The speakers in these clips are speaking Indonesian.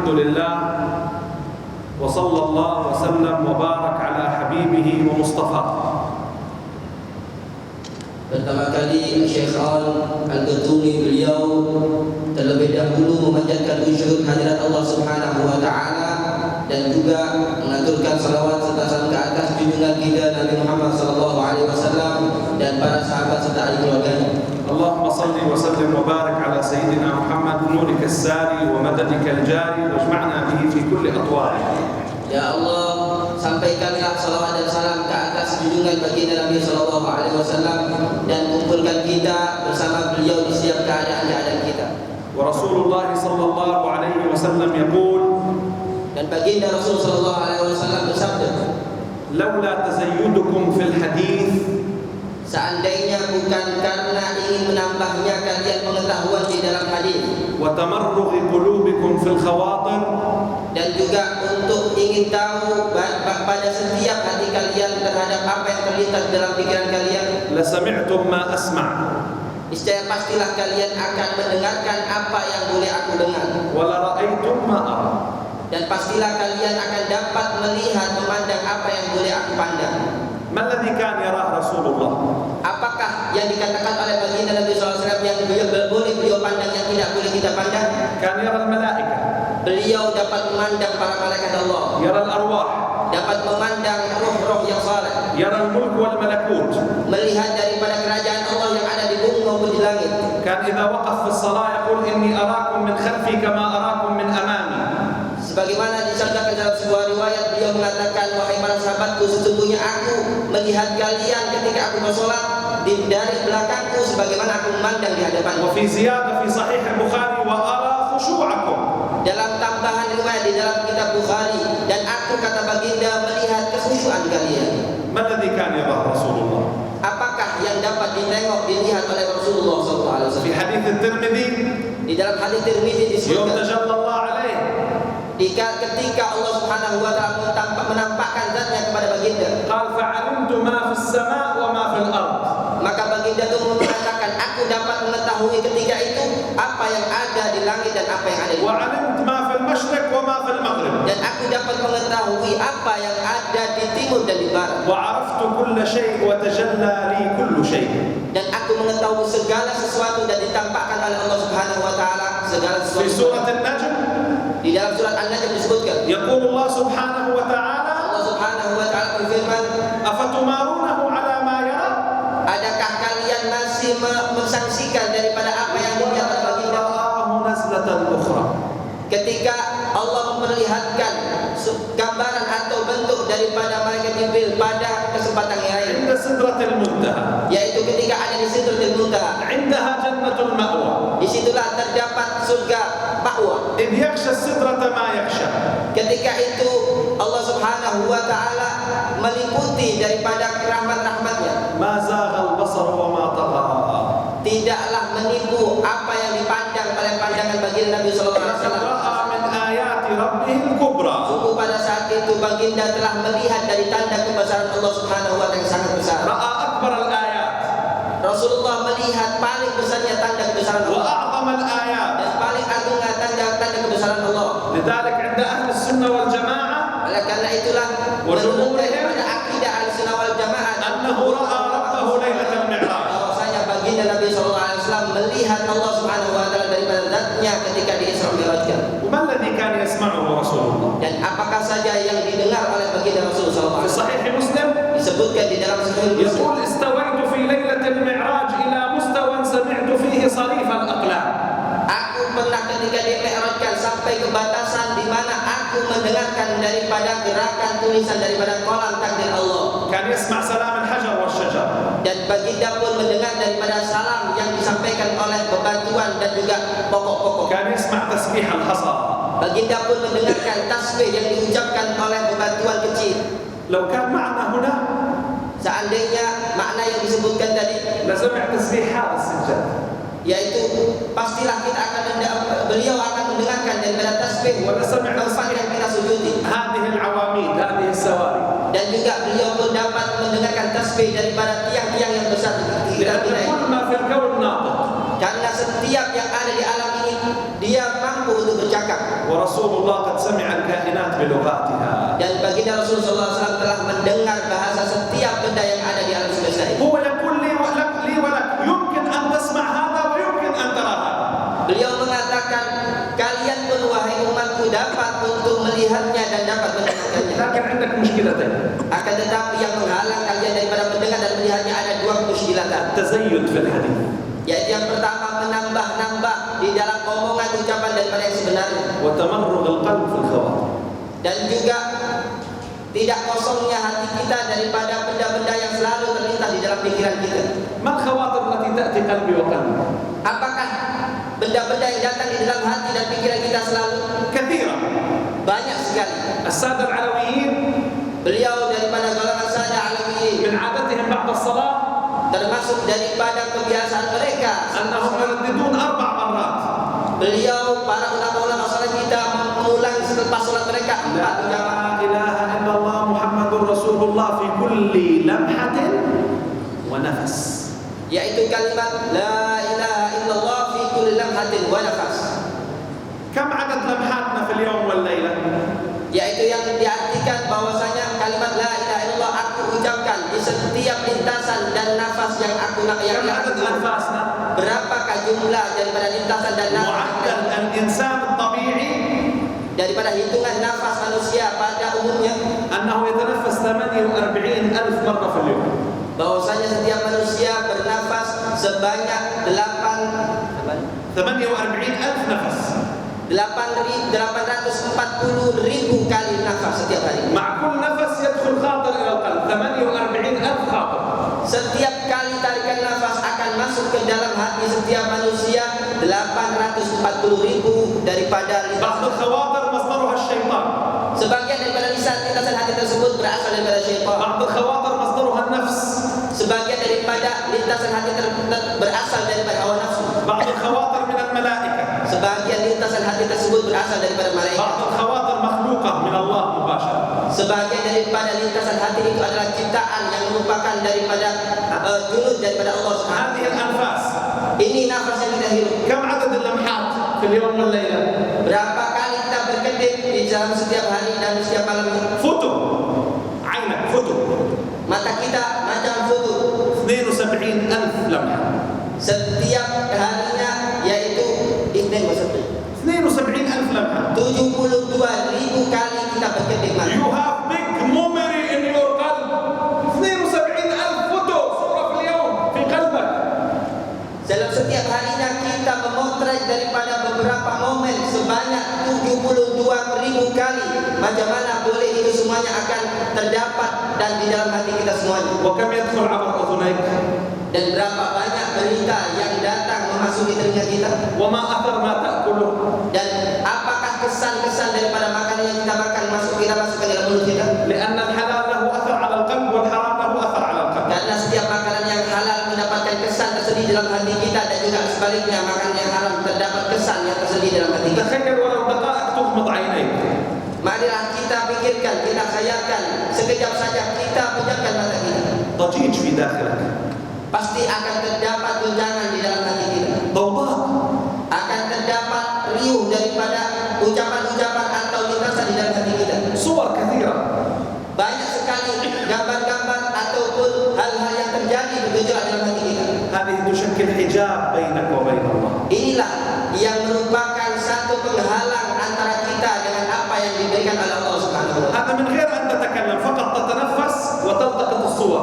Alhamdulillah wa sallallahu wa sallam wa barak ala habibihi wa mustafa. Pertama kali Syekh Al-Gatuni beliau terlebih dahulu memanjatkan syukur hadirat Allah Subhanahu wa taala dan juga mengaturkan salawat serta salam ke atas junjungan kita Nabi Muhammad sallallahu alaihi wasallam dan para sahabat serta ahli keluarganya. Allahumma salli wa sallim wa barik ala sayyidina Muhammad nurika as-sari wa madadika al-jari wajma'na bihi fi kulli atwari. Ya Allah, sampaikanlah salawat dan salam ke atas junjungan baginda Nabi sallallahu alaihi wasallam dan kumpulkan kita bersama beliau di setiap keadaan kita. Wa Rasulullah sallallahu alaihi wasallam yaqul, dan baginda Rasul sallallahu alaihi wasallam bersabda, "Laula tazayyudukum fil hadith." Seandainya bukan karena ingin menambahnya kalian pengetahuan di dalam hadis, wa tamarrughi qulubikum fil khawatir, dan juga untuk ingin tahu pada setiap hati kalian terhadap apa yang terlintas dalam pikiran kalian, la sami'tum ma asma', niscaya pastilah kalian akan mendengarkan apa yang boleh aku dengar, wa la ra'aytum ma ara, dan pastilah kalian akan dapat melihat memandang apa yang boleh aku pandang. Ma alladhi kana yara Rasulullah? Apakah yang dikatakan oleh baginda Nabi SAW yang boleh beliau pandang yang tidak boleh kita pandang? Kana yara al-malaika, beliau dapat memandang para malaikat Allah, yara al-arwah, dapat memandang roh-roh yang saleh, yara al-mulk wal malakut, melihat daripada kerajaan Allah yang ada di bumi maupun di langit. Kan idza waqaf fi as-salah yaqul inni arakum min khalfi kama arakum min amami. Sebagaimana diceritakan dalam sebuah riwayat, beliau mengatakan, wahai para sahabatku, sesungguhnya aku melihat kalian ketika aku bersolat dari belakangku sebagaimana aku memandang di hadapanku. Wa fi ziyadah fi sahih al-Bukhari wa ara khushu'akum. Dalam tambahan riwayat di dalam kitab Bukhari, dan aku, kata baginda, melihat kekhusyuan kalian. Ma alladhi kana yara Rasulullah? Apakah yang dapat ditengok dilihat oleh Rasulullah SAW? Fi hadits at-Tirmidzi, di dalam hadis Tirmidzi disebutkan, ketika Allah Subhanahu wa taala menampakkan zatnya kepada baginda, qal fa'alimtu ma fis sama' wa ma fil ard, maka baginda itu mengatakan, aku dapat mengetahui ketika itu apa yang ada di langit dan apa yang ada di bumi, wa 'alimtu ma fil masyriq wa ma fil maghrib, dan aku dapat mengetahui apa yang ada di timur dan di barat, wa 'araftu kull shay' wa tajalla li kull shay', dan aku mengetahui segala sesuatu dan ditampakkan oleh Allah Subhanahu wa taala segala sesuatu. Fi surat An-Najm, di dalam surat An-Najm disebutkan, yaqulu Allah Subhanahu wa ta'ala, Allah Subhanahu wa taala berfirman, afatumarunahu ala ma yara, adakah kalian masih mensangsikan daripada apa yang dilihat oleh baginda? nazlatan ukhra, ketika Allah memperlihatkan gambaran atau bentuk daripada malaikat Jibril pada kesempatan yang lain, inda sidratil muntaha, yaitu ketika ada di Sidratul Muntaha, indaha jannatul ma'wa, disitulah terdapat surga ma'wa. id yakhsha sidrata ma yakhsha, ketika itu Allah Subhanahu wa taala meliputi daripada rahmat-rahmatnya, ma zagha al-basar wa ma tagha, tidaklah menipu apa yang dipandang oleh pandangan baginda Nabi sallallahu alaihi wasallam. ra'a min ayati rabbih al-kubra, Sungguh pada saat itu baginda telah melihat dari tanda kebesaran Allah Subhanahu wa taala yang sangat besar. ra'a akbar al-ayat Rasulullah melihat paling besarnya tanda kebesaran wa Allah a'zam al-ayat. dan paling agungnya tanda kebesaran Allah. Lidhalik 'inda ahli sunnah wal jamaah, Oleh karena itulah menurut daripada akidah Ahlussunnah wal Jamaah, annahu ra'a rabbahu lailatal mi'raj, bahwasanya baginda Nabi sallallahu alaihi wasallam melihat Allah Subhanahu wa taala daripada zatnya ketika di Isra Mi'rajkan. وما الذي كان يسمعه رسول الله؟ Dan apakah saja yang didengar oleh baginda Rasul sallallahu في alaihi wasallam? صحيح مسلم Disebutkan di dalam Sahih Muslim, يقول استويت في ليلة المعراج إلى مستوى سمعت فيه صريف الأقلام. aku pernah ketika dimi'rajkan sampai ke batasan di mana aku mendengarkan daripada gerakan tulisan daripada kolam takdir Allah. كان يسمع سلام الحجر والشجر. Dan baginda pun mendengar daripada salam yang disampaikan oleh bebatuan dan juga pokok-pokok. كان يسمع تسبيح الحصى. Baginda pun mendengarkan tasbih yang diucapkan oleh bebatuan kecil. لو كان معنا هنا Seandainya makna yang disebutkan tadi, لسمع تسبيح هذا السجاد. yaitu pastilah kita akan beliau akan mendengarkan daripada tasbih tempat yang kita sujudi, هذه العواميد هذه السواري. dan juga beliau pun dapat mendengarkan tasbih daripada tiang-tiang yang besar لأن كل ما في الكون ناطق. karena setiap yang ada di alam ini dia mampu untuk bercakap. ورسول ورسول الله قد سمع الكائنات بلغاتها. Dan baginda Rasulullah SAW telah mendengar bahasa setiap benda yang ada di alam semesta ini. هو يقول لي ولك يمكن أن تسمع هذا ويمكن أن ترى هذا. Beliau mengatakan, kalian pun wahai umatku dapat untuk melihatnya dan dapat mendengarkannya. لكن عندك مشكلتين. Akan tetapi yang menghalang kalian daripada mendengar dan melihatnya ada dua muskilatan. التزيد في الحديث. Yaitu yang pertama, menambah-nambah di dalam omongan ucapan daripada yang sebenarnya. وتمرغ القلب في الخواطر. Dan juga tidak kosongnya hati kita daripada benda-benda yang selalu terlintas di dalam pikiran kita. ما الخواطر التي تأتي قلبي وقلبي؟ Apakah benda-benda yang datang di dalam hati dan pikiran kita selalu? كثيرا. Banyak sekali. السادة العلويين Beliau daripada golongan Sada Alawiyin, من عادتهم بعد الصلاة termasuk daripada kebiasaan mereka, أنهم يرددون 4 مرات. beliau para ulama-ulama salat kita mengulang selepas salat mereka 4 ucapan. لا إله إلا الله محمد رسول الله في كل لمحة ونفس. Yaitu kalimat la ilaha illallah fi kulli lamhatin wa nafas. كم عدد لمحاتنا في اليوم والليلة؟ Yaitu yang diartikan bahwasanya kalimat la ilaha illallah aku ucapkan di setiap lintasan dan nafas yang aku كم عدد أنفاسنا؟ berapakah jumlah daripada lintasan dan nafas معدل الإنسان الطبيعي daripada hitungan nafas manusia pada umumnya أنه يتنفس 48,000 مرة في اليوم. bahwasanya setiap manusia bernafas sebanyak 48,000 نفس. 840.000 kali nafas setiap hari. مع كل نفس يدخل خاطر إلى القلب 48,000 خاطر. Setiap kali tarikan nafas akan masuk ke dalam hati setiap manusia 840.000 daripada بعض lintasan. الخواطر مصدرها الشيطان. Sebagian daripada lintasan hati tersebut berasal daripada syaitan. بعض الخواطر مصدرها النفس. Sebagian daripada lintasan hati berasal daripada hawa nafsu. بعض الخواطر من الملائكة. Sebagian lintasan hati tersebut berasal daripada malaikat. بعض الخواطر مخلوقة من الله مباشرة. Sebagian daripada lintasan hati itu adalah ciptaan yang merupakan daripada junud daripada Allah Subhanahu. هذه الأنفاس. Ini nafas yang kita hirup. كم عدد اللمحات في اليوم والليلة؟ Berapa kali kita berkedip di dalam setiap hari dan setiap malam ini? فوتو. عينك فوتو. Mata kita macam foto. 72,000 لمحة. Setiap harinya yaitu 72,000 لمحة. 72.000 kali kita berkedip mata. You have big memory in your قلب. 72,000 فوتو صورة في اليوم في قلبك. Dalam setiap harinya kita memotret daripada beberapa momen sebanyak 72.000 kali. Macam mana boleh itu semuanya akan terdapat dan di dalam hati kita semuanya. وكم يدخل عبر أذنيك؟ Dan berapa banyak berita yang datang memasuki telinga kita. وما أثر ما تأكله؟ Dan apakah kesan-kesan daripada makanan yang kita makan kita masukkan dalam mulut kita. لأن الحلال له أثر على القلب والحرام له أثر على القلب. Karena setiap makanan yang halal mendapatkan kesan tersendiri dalam hati kita, dan juga sebaliknya makanan yang haram terdapat kesan yang tersendiri dalam hati kita. تخيل ولو دقائق تغمض عينيك. Marilah kita pikirkan, kita khayalkan, sekejap saja kita pejamkan mata kita. ضجيج في داخلك. Pasti akan terdapat guncangan di dalam hati kita. ضوضاء. Akan terdapat riuh daripada ucapan-ucapan atau lintasan di dalam hati kita. صور كثيرة. Banyak sekali gambar-gambar ataupun hal-hal yang terjadi bergejolak dalam hati kita. هذه تشكل حجاب بينك وبين الله. Inilah yang merupakan satu penghalang antara kita dengan apa yang diberikan oleh Allah Subhanahu wa taala. هذا من غير أن تتكلم فقط تتنفس وتلتقط الصور.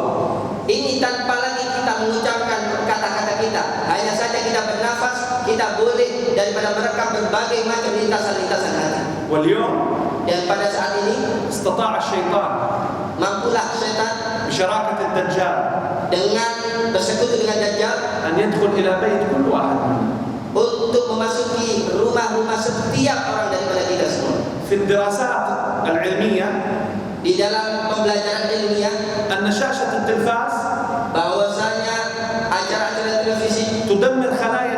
Ini tanpa lagi kita mengucapkan kata-kata kita, hanya saja kita bernafas, kita boleh daripada merekam berbagai macam lintasan-lintasan hati. واليوم Dan pada saat ini استطاع الشيطان mampulah syaitan بشراكة الدجال dengan bersekutu dengan Dajjal أن يدخل إلى بيت كل واحد منا. untuk memasuki rumah-rumah setiap orang daripada kita semua. في الدراسات العلمية Di dalam pembelajaran ilmiah أن شاشة التلفاز bahwasanya acara-acara televisi تدمر خلايا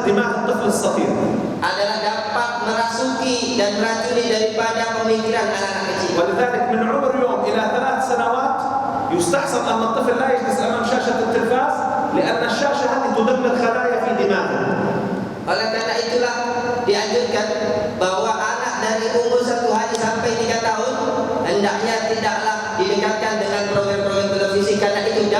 دماغ الطفل الصغير. adalah dapat merasuki dan meracuni daripada pemikiran anak-anak kecil. ولذلك من عمر يوم إلى 3 سنوات يستحسن أن الطفل لا يجلس أمام شاشة التلفاز لأن الشاشة هذه تدمر خلايا في دماغه. Oleh karena itulah dianjurkan bahwa anak dari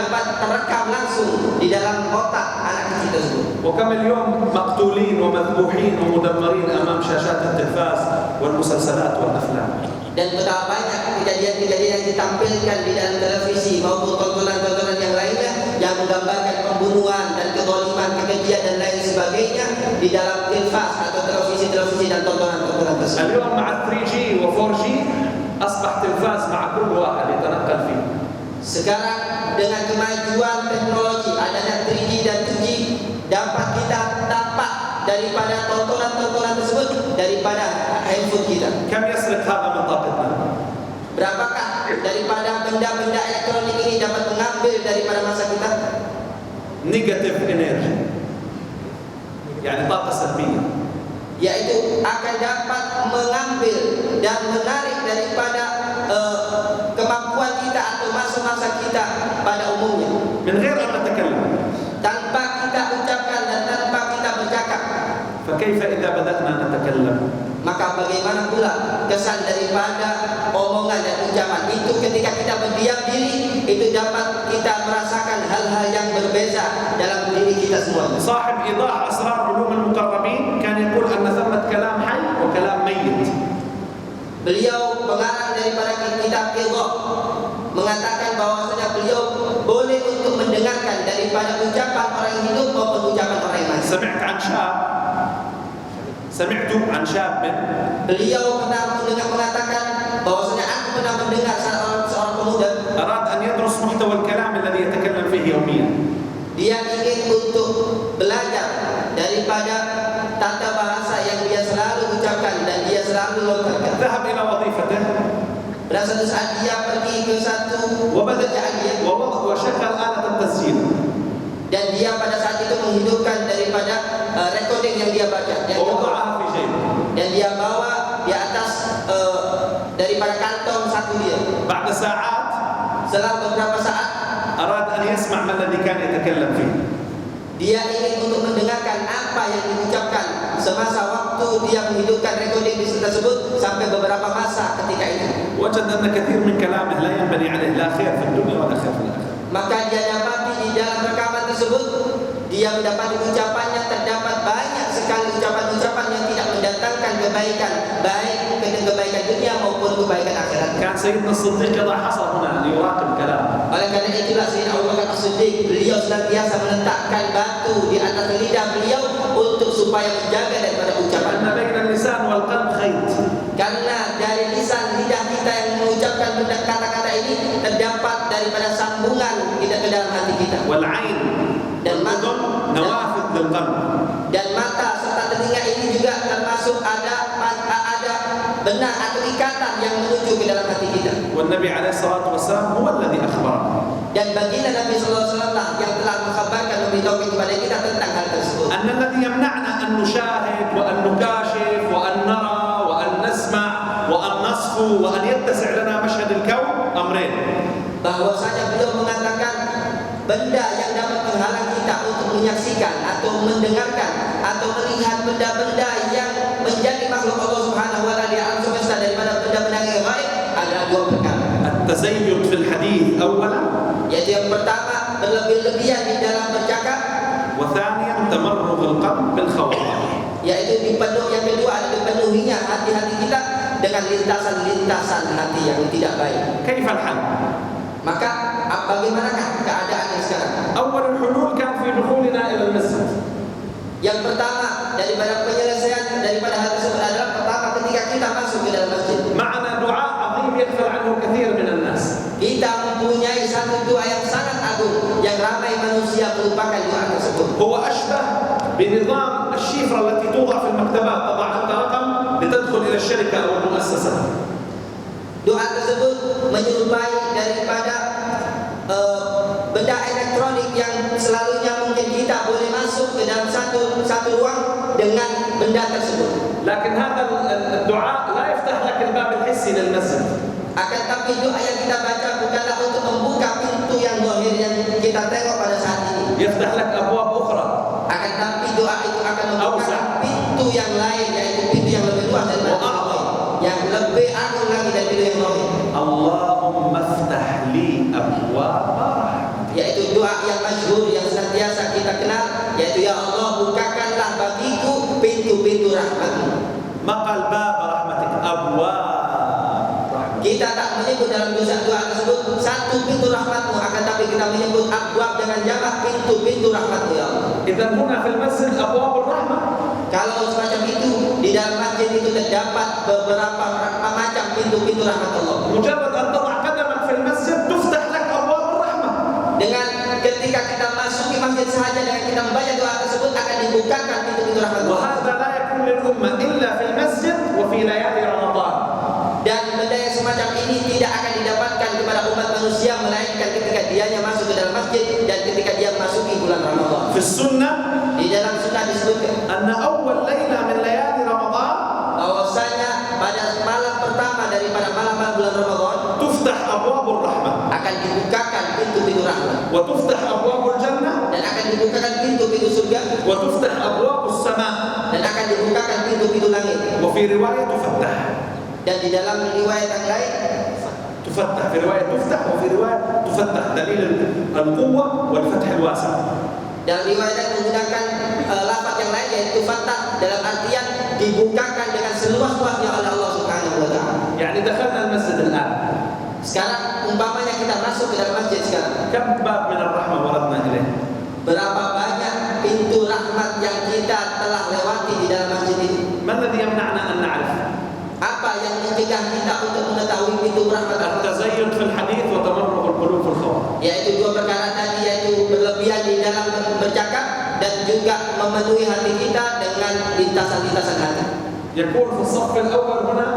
dapat terekam langsung di dalam otak anak kecil tersebut. وكم اليوم مقتولين ومذبوحين ومدمرين أمام شاشات التلفاز والمسلسلات والأفلام. Dan betapa banyak kejadian-kejadian yang ditampilkan di dalam televisi maupun tontonan-tontonan yang lainnya yang menggambarkan pembunuhan dan kezaliman, kekejian dan lain sebagainya di dalam televisi atau televisi dan tontonan-tontonan tersebut. اليوم مع 3G و4G أصبح تلفاز مع كل واحد يتنقل فيه. Sekarang dengan kemajuan teknologi, adanya 3G dan 2G, dapat kita dapat daripada tontonan-tontonan tersebut daripada handphone kita. كم يسرق هذا من طاقتنا؟ Berapakah daripada benda-benda elektronik ini dapat mengambil daripada masa kita? نيجاتيف انرجي يعني طاقة سلبية. Yaitu akan dapat mengambil dan menarik daripada kemampuan kita atau masa-masa kita pada umumnya. من غير أن نتكلم. Tanpa kita ucapkan dan tanpa kita bercakap. فكيف إذا بدأنا نتكلم؟ Maka bagaimana pula kesan daripada omongan dan ucapan itu ketika kita berdiam diri, itu dapat kita merasakan hal-hal yang berbeza dalam diri kita semua. صاحب إيضاح أسرار علوم المقربين كان يقول أن ثمة كلام حي وكلام ميت. Beliau pengarang daripada kitab Idah mengatakan bahwasanya beliau boleh untuk mendengarkan daripada ucapan orang yang hidup maupun ucapan orang yang mati. سمعت عن شاب Beliau pernah mengatakan bahwasanya aku pernah mendengar seorang pemuda أراد أن يدرس محتوى الكلام الذي يتكلم فيه يوميا. Dia ingin untuk belajar daripada tata bahasa yang dia selalu ucapkan dan dia selalu lontarkan. ذهب إلى وظيفته. Pada suatu saat dia pergi ke satu pekerjaan dia وشغل آلة التسجيل. Dan dia pada saat itu menghidupkan daripada recording yang dia baca. ووضعها في جيبه. Dan dia bawa di atas daripada kantong saku dia. بعد ساعات Setelah beberapa saat أراد أن يسمع ما الذي كان يتكلم فيه. dia ingin untuk mendengarkan apa yang diucapkan semasa waktu dia menghidupkan recording tersebut sampai beberapa masa ketika itu. وجد أن كثير من كلامه لا ينبني عليه لا خير في الدنيا ولا خير في الآخرة. Maka dia dapati di dalam rekaman tersebut dia mendapati ucapannya terdapat banyak sekali ucapan-ucapan yang tidak mendatangkan kebaikan, baik kebaikan dunia maupun kebaikan akhirat. كان سيدنا الصديق يضع حصى هنا ليراقب كلامه. Oleh karena itulah Sayyidina Abu Bakar As-Siddiq beliau senantiasa meletakkan batu di atas lidah beliau untuk supaya menjaga daripada ucapan. أن بين اللسان والقلب خيط. Karena dari lisan lidah kita yang mengucapkan kata-kata ini terdapat daripada sambungan kita ke dalam hati kita. والعين Dan mata, نوافذ للقلب. dan mata serta telinga ini juga termasuk ada benar atau ikatan yang menuju ke dalam hati kita. والنبي عليه الصلاة والسلام هو الذي أخبرنا. Dan baginda Nabi sallallahu alaihi wasallam yang telah mengkhabarkan memberitahukan kepada kita tentang hal tersebut. أن الذي يمنعنا أن نشاهد وأن نكاشف وأن نرى وأن نسمع وأن نصفو وأن يتسع لنا مشهد الكون أمرين. Bahwasanya beliau mengatakan benda yang dapat menghalang kita untuk menyaksikan atau mendengarkan atau melihat benda-benda yang menjadi makhluk Allah Subhanahu wa taala di alam semesta daripada benda-benda yang gaib adalah dua perkara. التزيد في الحديث أولا. Yaitu yang pertama berlebih-lebihan di dalam bercakap. وثانيا تمرغ القلب بالخواطر. Yaitu yang kedua adalah dipenuhinya hati-hati kita dengan lintasan-lintasan hati yang tidak baik. كيف الحل؟ Maka bagaimanakah keadaannya sekarang? أول الحلول كان في دخولنا إلى المسجد. Yang pertama daripada penyelesaian daripada hal tersebut adalah pertama ketika kita masuk ke dalam masjid. معنا دعاء عظيم يغفل عنه كثير من الناس. Kita mempunyai satu doa yang sangat agung yang ramai manusia melupakan doa tersebut. هو أشبه بنظام الشفرة التي توضع في المكتبات، تضع أنت رقم لتدخل إلى الشركة أو المؤسسة. Doa tersebut menyerupai daripada benda elektronik yang selalunya mungkin kita boleh masuk ke dalam satu ruang dengan benda tersebut. لكن هذا الدعاء لا يفتح لك الباب الحسي للمسجد. Akan tapi doa yang kita baca bukanlah untuk membuka pintu yang zahir yang kita tengok pada saat ini. يفتح لك أبواب أخرى. Akan tapi doa itu akan membuka pintu yang lain, yaitu pintu yang lebih luas daripada Allah, yang lebih agung lagi dari pintu yang zahir. اللهم افتح لي أبواب رحمتك. Yaitu kenal, yaitu ya Allah bukakanlah bagiku pintu-pintu rahmat-Mu. ما قال باب رحمتك، أبواب رحمتك. Kita tak menyebut dalam doa tersebut satu pintu rahmat-Mu, akan tapi kita menyebut abwab dengan jamak pintu-pintu rahmat-Mu ya Allah. إذا هنا في المسجد أبواب الرحمة. Kalau semacam itu, di dalam masjid itu terdapat beberapa macam pintu-pintu rahmat Allah. مجرد أن تضع قدمك في المسجد تفتح لك أبواب الرحمة. Dengan ketika kita masuk di masjid sahaja, dengan kita membaca doa tersebut akan dibukakan pintu-pintu rahmat Allah. وهذا لا يكون للأمة إلا في المسجد وفي ليالي رمضان. Dan benda yang semacam ini tidak akan didapatkan kepada umat manusia melainkan ketika dianya masuk ke dalam masjid dan ketika dia memasuki bulan Ramadan. في السنة Di dalam sunnah disebutkan أن أول ليلة من ليالي رمضان bahwasanya pada malam pertama daripada malam-malam bulan Ramadan تفتح أبواب الرحمة akan dibukakan pintu-pintu rahmat وتفتح أبواب الجنة dan akan dibukakan pintu-pintu surga وتفتح أبواب السماء. dan akan dibukakan pintu-pintu langit. وفي رواية تفتح، Dan di dalam riwayat yang lain تفتح، في رواية تفتح وفي رواية تفتح، دليل القوة والفتح الواسع. dalam riwayat yang menggunakan lafaz yang lain yaitu fatah dalam artian dibukakan dengan seluas-luasnya oleh Allah Subhanahu wa taala. يعني دخلنا المسجد الآن، Sekarang umpamanya kita masuk ke dalam masjid sekarang. كم باب من الرحمة وردنا إليه؟ Berapa banyak pintu rahmat yang kita telah lewati di dalam masjid ini? ما الذي يمنعنا أن نعرف؟ Apa yang mencegah kita untuk mengetahui pintu rahmat Allah? التزين في الحديث وتمرغ القلوب في الخواطر. Yaitu dua perkara tadi, yaitu berlebihan di dalam bercakap dan juga memenuhi hati kita dengan lintasan-lintasan hati. يكون في الصف الأول هنا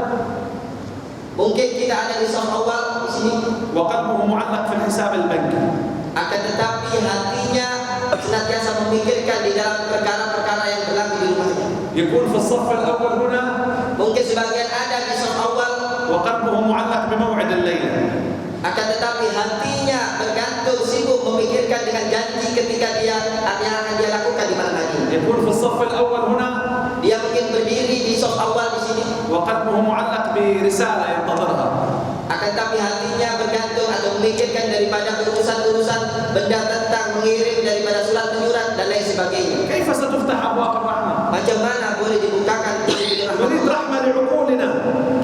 Mungkin kita ada di saf awal di sini, وقلبه معلق في الحساب البنكي. akan tetapi hatinya senantiasa memikirkan di dalam perkara-perkara yang berlaku di rumahnya. يكون في الصف الأول هنا Mungkin sebagian ada di saf awal, وقلبه معلق بموعد الليلة. akan tetapi hatinya bergantung sibuk memikirkan dengan janji ketika dia yang akan dia lakukan di malam hari. يكون في الصف الأول هنا Dia mungkin berdiri di saf awal di sini, وقلبه معلق برسالة ينتظرها. akan tetapi hatinya bergantung atau memikirkan daripada urusan-urusan benda tentang mengirim daripada surat menyurat dan lain sebagainya. كيف ستفتح أبواب الرحمة؟ Macam mana boleh dibukakan pintu نريد rahmat? رحمة لعقولنا،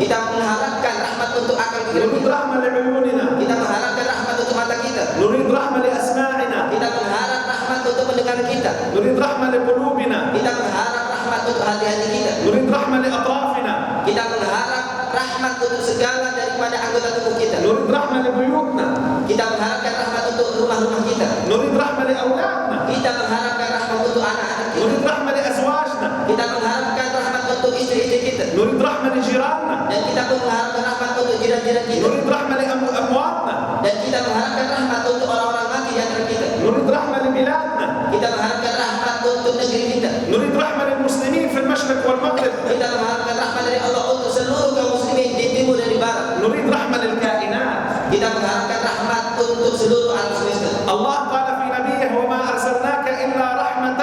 Kita mengharapkan rahmat untuk akal pikiran نريد kita. رحمة لعيوننا، Kita mengharapkan rahmat untuk mata kita. نريد رحمة لأسماعنا، Kita mengharap rahmat untuk pendengar kita. نريد رحمة لقلوبنا، Kita mengharap rahmat untuk hati-hati kita. نريد رحمة لأطرافنا، Kita mengharap rahmat untuk segala daripada anggota tubuh kita. نريد رحمة لبيوتنا، Kita mengharapkan rahmat untuk rumah-rumah kita. نريد رحمة لأولادنا، Kita mengharapkan rahmat untuk anak-anak kita. نريد رحمة لأزواجنا، Kita mengharapkan rahmat untuk istri-istri kita. نريد رحمة لجيراننا، Dan kita pun mengharapkan rahmat untuk jiran-jiran kita. نريد رحمة لأمواتنا، Dan kita mengharapkan rahmat untuk orang-orang mati di antara kita. نريد رحمة لبلادنا، Kita mengharapkan rahmat untuk negeri kita. نريد رحمة للمسلمين في المشرق والمغرب، Kita mengharapkan rahmat dari Allah untuk seluruh kaum muslimin di timur dan di barat. نريد رحمة للكائنات. Kita mengharapkan rahmat untuk seluruh alam semesta. الله قال في نبيه وما أرسلناك إلا رحمة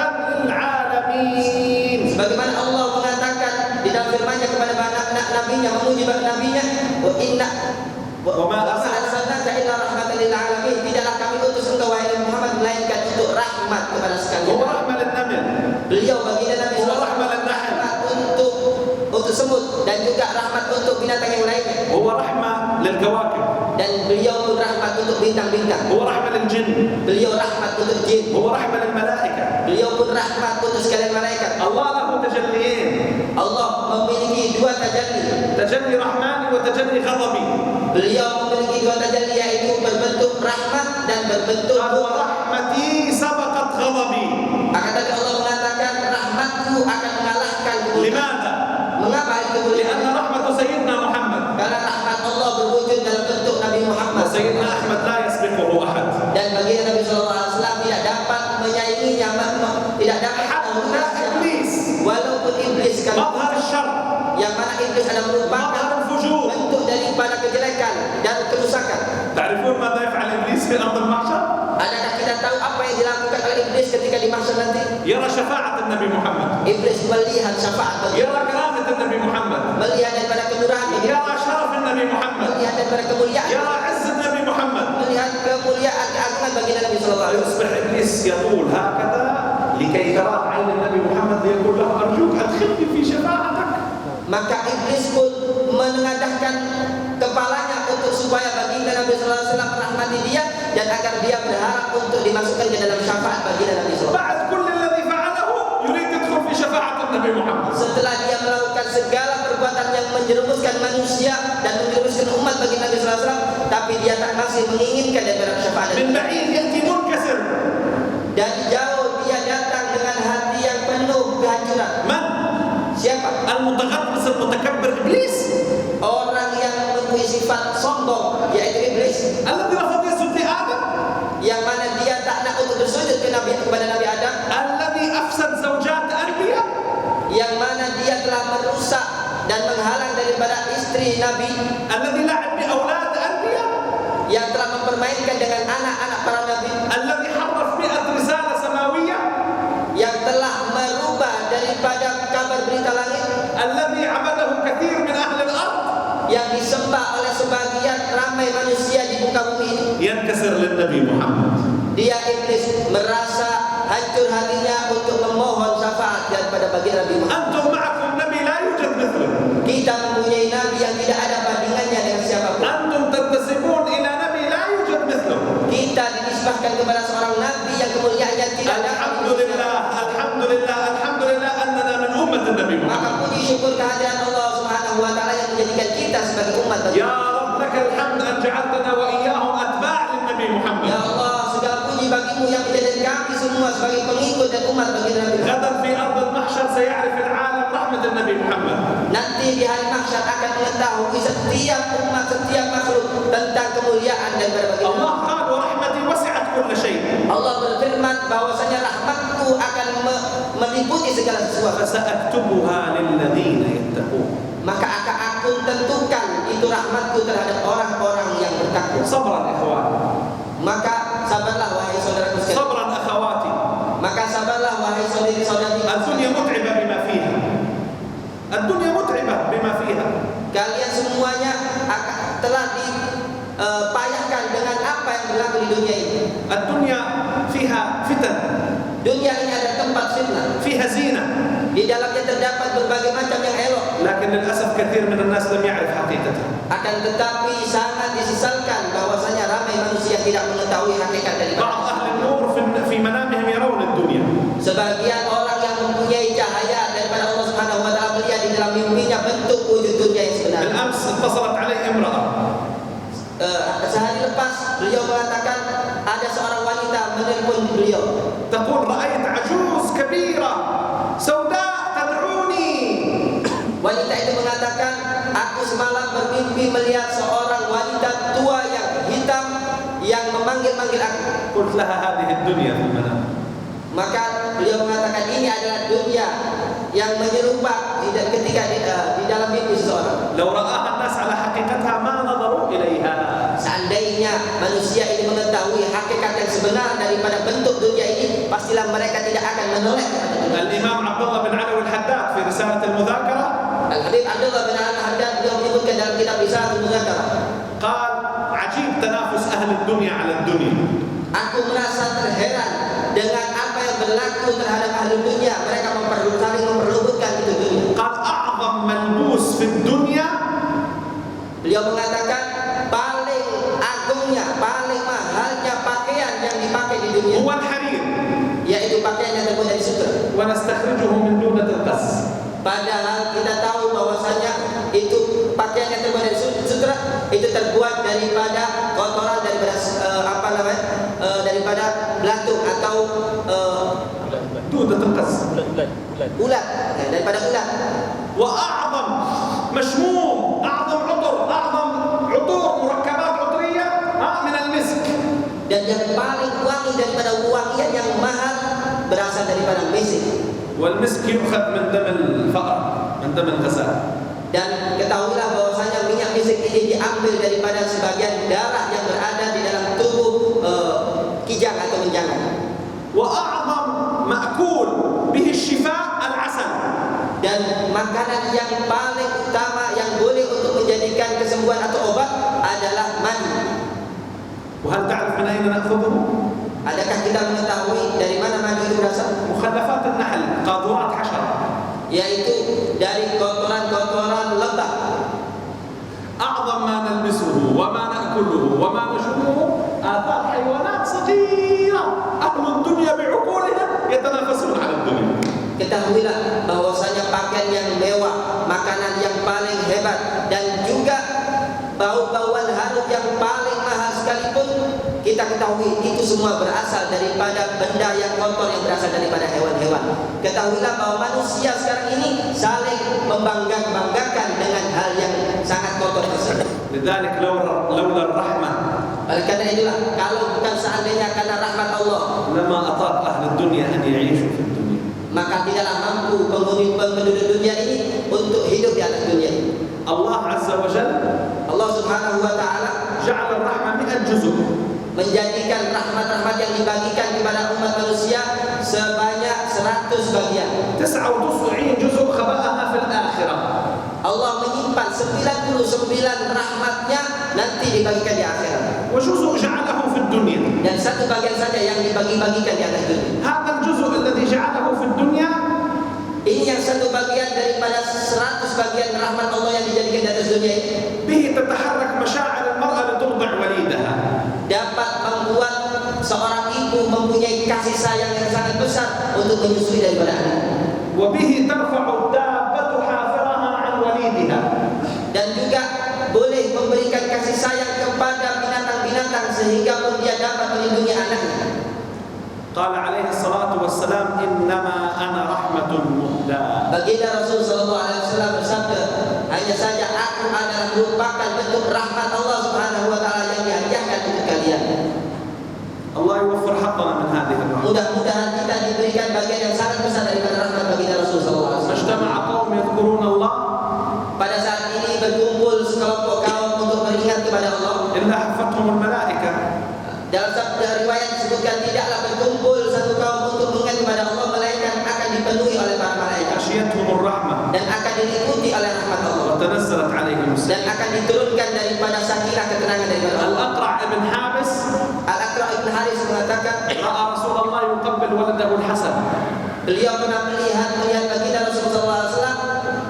للعالمين. Sebagaimana Allah mengatakan di dalam firman-Nya kepada nabinya, memuji nabinya, wa ma arsalnaka illa rahmatan lil alamin. Tidaklah kami utus engkau wahai Nabi Muhammad melainkan untuk rahmat kepada sekalian. هو رحمة للنمل، Beliau baginda Nabi هو sallallahu رحمة للنحل، untuk semut dan juga rahmat untuk binatang yang lainnya. هو رحمة للكواكب، Dan beliau pun rahmat untuk bintang-bintang. هو رحمة للجن، Beliau rahmat untuk jin. هو رحمة للملائكة. Beliau pun rahmat untuk sekalian malaikat. الله له تجليين، Allah memiliki dua tajalli. تجلي رحماني وتجلي غضبي. Beliau memiliki dua tajalli, yaitu berbentuk rahmat dan berbentuk قال ورحمتي سبقت غضبي. Akan tetapi Allah mengatakan rahmatku akan mengalahkan kemurkaan. لماذا؟ Mengapa itu boleh? لأن رحمة سيدنا محمد Karena rahmat Allah berwujud dalam bentuk Nabi Muhammad. وسيدنا أحمد لا يسبقه أحد. Dan baginda Nabi SAW tidak dapat menyainginya, tidak dapat حتى إبليس walaupun iblis مظهر الشر، yang mana iblis adalah merupakan مظهر الفجور. bentuk daripada kejelekan dan kerusakan. تعرفون ماذا يفعل إبليس في أرض المحشر؟ Adakah kita tahu apa yang dilakukan oleh iblis ketika di mahsyar nanti? يرى شفاعة النبي محمد، Iblis melihat syafaat bagi, يرى كرامة النبي محمد، melihat daripada kemurahan bagi, يرى شرف النبي محمد، melihat daripada kemuliaan, يرى عز النبي محمد. melihat kemuliaan keagungan baginda Nabi SAW. فيصبح إبليس يطول هكذا لكي ترى عين النبي محمد يقول له أرجوك أدخلني في شفاعتك. Maka iblis pun menengadahkan kepalanya untuk supaya baginda Nabi sallallahu alaihi wasallam merahmati dia dan agar dia berharap untuk dimasukkan ke dalam syafaat baginda Nabi sallallahu alaihi wasallam. بعد كل الذي فعله يريد يدخل في شفاعة النبي محمد. Setelah dia melakukan segala perbuatan yang menjerumuskan manusia dan menjerumuskan umat bagi Nabi sallallahu alaihi wasallam, tapi dia tak masih menginginkan daripada syafaat. من بعيد يأتي منكسر. Dari jauh dia datang dengan hati yang penuh kehancuran. من؟ Siapa? المتغطرس المتكبر إبليس. Orang yang mempunyai sifat sombong, yaitu iblis. الذي رفض يسجد لآدم. Yang mana dia tak nak untuk bersujud kepada Nabi Adam. الذي أفسد زوجات أنبياء. Yang mana dia telah merusak dan menghalang daripada istri Nabi. الذي لعب بأولاد أنبياء. Yang telah mempermainkan dengan anak-anak para Nabi. الذي حرف 100 رسالة سماوية. Yang telah merubah daripada kabar berita langit. الذي عبده كثير من أهل الأرض. Yang disembah oleh sebagian ramai manusia di muka bumi ini. ينكسر للنبي محمد. Dia iblis merasa hancur hatinya untuk memohon syafaat daripada baginda Nabi Muhammad. أنتم معكم نبي لا يوجد مثله. Kita mempunyai nabi yang tidak ada bandingannya dengan siapapun. أنتم تنتسبون إلى نبي لا يوجد مثله. Kita dinisbahkan kepada seorang nabi yang kemuliaannya tidak ada. الحمد لله الحمد لله الحمد لله أننا من أمة النبي Maka محمد. puji syukur kehadiran Allah Subhanahu wa taala yang menjadikan kita sebagai umat bagi. يا رب لك الحمد أن جعلتنا وإياهم أتباع للنبي محمد. Ya Allah, segala puji bagimu yang menjadikan kami semua sebagai pengikut dan umat bagi Nabi. غدا في أرض المحشر سيعرف العالم رحمة النبي محمد. Nanti di hari mahsyar akan mengetahui setiap umat, setiap makhluk tentang kemuliaan daripada baginda. الله قال ورحمتي وسعت كل شيء. Allah berfirman bahwasanya rahmatku akan meliputi segala sesuatu. فسأكتبها للذين يتقون. Maka akan aku tentukan itu rahmatku terhadap orang-orang yang bertakwa. صبرا إخوان. Maka sabarlah wahai saudaraku sekalian. صبرا أخواتي. Maka sabarlah wahai saudari-saudari. الدنيا متعبة بما فيها. الدنيا متعبة بما فيها. Kalian semuanya telah dipayahkan dengan apa yang berlaku di dunia ini. الدنيا فيها فتن. Dunia ini ada tempat fitnah. فيها زينة. Di dalamnya terdapat berbagai macam yang elok. لكن للأسف كثير من الناس لم يعرف حقيقتها. Akan tetapi sangat disesalkan bahwasanya ramai manusia tidak mengetahui hakikat dari بعض أهل النور في منامهم يرون الدنيا. Sebagian orang yang mempunyai cahaya daripada Allah Subhanahu wa taala melihat di dalam mimpinya bentuk wujud dunia yang sebenarnya. بالأمس اتصلت علي امرأة. Sehari lepas beliau mengatakan ada seorang wanita menelpon beliau. تقول رأيت عجوز كبيرة سوداء تدعوني. Wanita itu mengatakan, aku semalam bermimpi melihat seorang wanita tua yang hitam yang memanggil-manggil aku. قلت لها هذه الدنيا في المنام. Maka beliau mengatakan ini adalah dunia yang menyerupak ketika di dalam mimpi seseorang. لو رآها الناس على حقيقتها ما نظروا إليها. Seandainya manusia ini mengetahui hakikat yang sebenar daripada bentuk dunia ini, pastilah mereka tidak akan menoleh kepada dunia. الإمام عبد الله بن علوي الحداد في رسالة المذاكرة Al-Habib Abdullah bin Al-Haddad beliau menyebutkan dalam kitab Risalatul Mudzakarah. قال عجيب تنافس أهل الدنيا على الدنيا. Aku merasa terheran dengan apa yang berlaku terhadap ahli dunia. Mereka saling memperebutkan itu dunia. قال أعظم ملبوس في الدنيا. Beliau mengatakan paling agungnya, paling mahalnya pakaian yang dipakai di dunia هو الحرير. yaitu pakaian yang terbuat dari sutra. ونستخرجه من دونة القص. Padahal kita tahu bahwasanya itu pakaian yang terbuat dari sutra itu terbuat daripada kotoran daripada daripada belatung atau دودة القص. ulat, daripada ulat. وأعظم مشموم أعظم عطور مركبات عطرية من المسك. Dan yang paling wangi daripada wangian yang mahal berasal daripada misik. والمسك يؤخذ من دم الفأر من دم الغزال. Dan ketahuilah bahwasanya minyak misik ini diambil daripada sebagian darah yang berada di dalam tubuh kijang atau menjangan. وأعظم مأكول به الشفاء العسل. Dan makanan yang paling utama yang boleh untuk menjadikan kesembuhan atau obat adalah madu. وهل تعرف من أين نأخذه؟ Adakah kita mengetahui dari mana madu itu berasal? مخدرات نأكله وما نشربه آثار حيوانات صغيرة. أهل الدنيا بعقولهم يتنافسون على الدنيا. Ketahuilah bahwasanya pakaian yang mewah, makanan yang paling hebat, dan juga bau-bauan harum yang paling mahal sekalipun, kita ketahui itu semua berasal daripada benda yang kotor yang berasal daripada hewan-hewan. Ketahuilah bahwa manusia sekarang ini saling membanggakan dengan hal yang sangat kotor tersebut. لذلك لولا الرحمة Oleh karena itulah, kalau bukan seandainya karena rahmat Allah, لما أطاق أهل الدنيا أن يعيشوا في الدنيا. maka tidaklah mampu penduduk dunia ini untuk hidup di atas dunia ini. الله عز وجل Allah Subhanahu wa taala جعل الرحمة 100 جزء. menjadikan rahmat-rahmat yang dibagikan kepada umat manusia sebanyak 100 bagian. 99 جزء خبأها في الآخرة. Allah menyimpan 99 rahmatnya nanti dibagikan di akhirat. وجزء جعله في الدنيا. Dan satu bagian saja yang dibagi-bagikan di atas dunia. هذا الجزء الذي جعله في الدنيا Ini yang satu bagian daripada 100 bagian rahmat Allah yang dijadikan di atas dunia ini. به تتحرك مشاعر المرأة لترضع وليدها. Dapat membuat seorang ibu mempunyai kasih sayang yang sangat besar untuk menyusui daripada anak. وبه ترفع الدابة حافرها عن وليدها. Dan juga boleh memberikan kasih sayang kepada binatang-binatang sehingga pun dia dapat melindungi anaknya. قال عليه الصلاة والسلام إنما أنا رحمة مهداة. Baginda Rasul sallallahu alaihi wasallam bersabda, hanya saja aku adalah merupakan bentuk rahmat Allah Subhanahu wa taala yang dihadiahkan untuk kalian. الله يوفر حقنا من هذه الرحمة. Mudah-mudahan kita diberikan bagian yang sangat besar daripada rahmat baginda Rasul sallallahu alaihi wasallam. اجتمع قوم يذكرون الله Pada saat ini berkumpul sekelompok kaum untuk beringat kepada Allah. إلا حفتهم الملائكة. Dalam sabda riwayat disebutkan tidaklah berkumpul satu kaum untuk mengingat kepada Allah, melainkan akan dipenuhi oleh para malaikat غشيتهم الرحمة dan akan diliputi oleh rahmat Allah وتنزلت عليهم dan السكينة. akan diturunkan daripada sakinah ketenangan daripada Allah. الأقرع ابن حابس Al-Aqra' ibn Haris mengatakan, رأى رسول الله يقبل ولده الحسن. beliau pernah melihat baginda Rasulullah SAW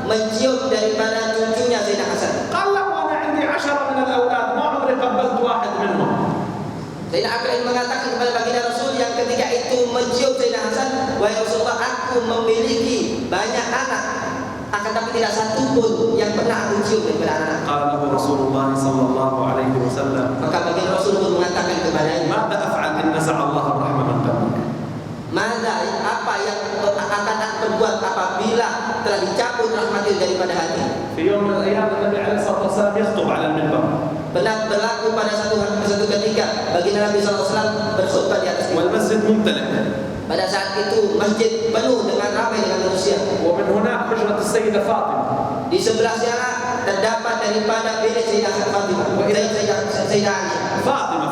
mencium daripada cucunya Sayyidina Hasan. قال له أنا عندي 10 من الأولاد ما عمري قبلت واحد منهم. Sayyidina Aqra' mengatakan kepada baginda Rasul yang ketika itu mencium Sayyidina Hasan, wahai Rasulullah, aku memiliki banyak anak, akan tapi tidak satu pun yang pernah aku cium daripada anak. قال له رسول الله صلى الله عليه وسلم Maka baginda Rasul pun mengatakan kepadanya, ماذا أفعل إن نزع الله الرحمة من قلبك؟ Mada, apa yang akan aku perbuat apabila telah dicabut rahmat itu daripada hati? في يوم من الأيام النبي عليه الصلاة والسلام يخطب على المنبر. Benar berlaku pada satu ketika baginda Nabi SAW berkhutbah di atas mimbar. والمسجد ممتلئ. Pada saat itu masjid penuh dengan ramai dengan manusia. ومن هناك حجرة السيدة فاطمة. Di sebelah sana terdapat daripada bilik Sayyidah Fatimah, Sayyidah Aisyah. فاطمة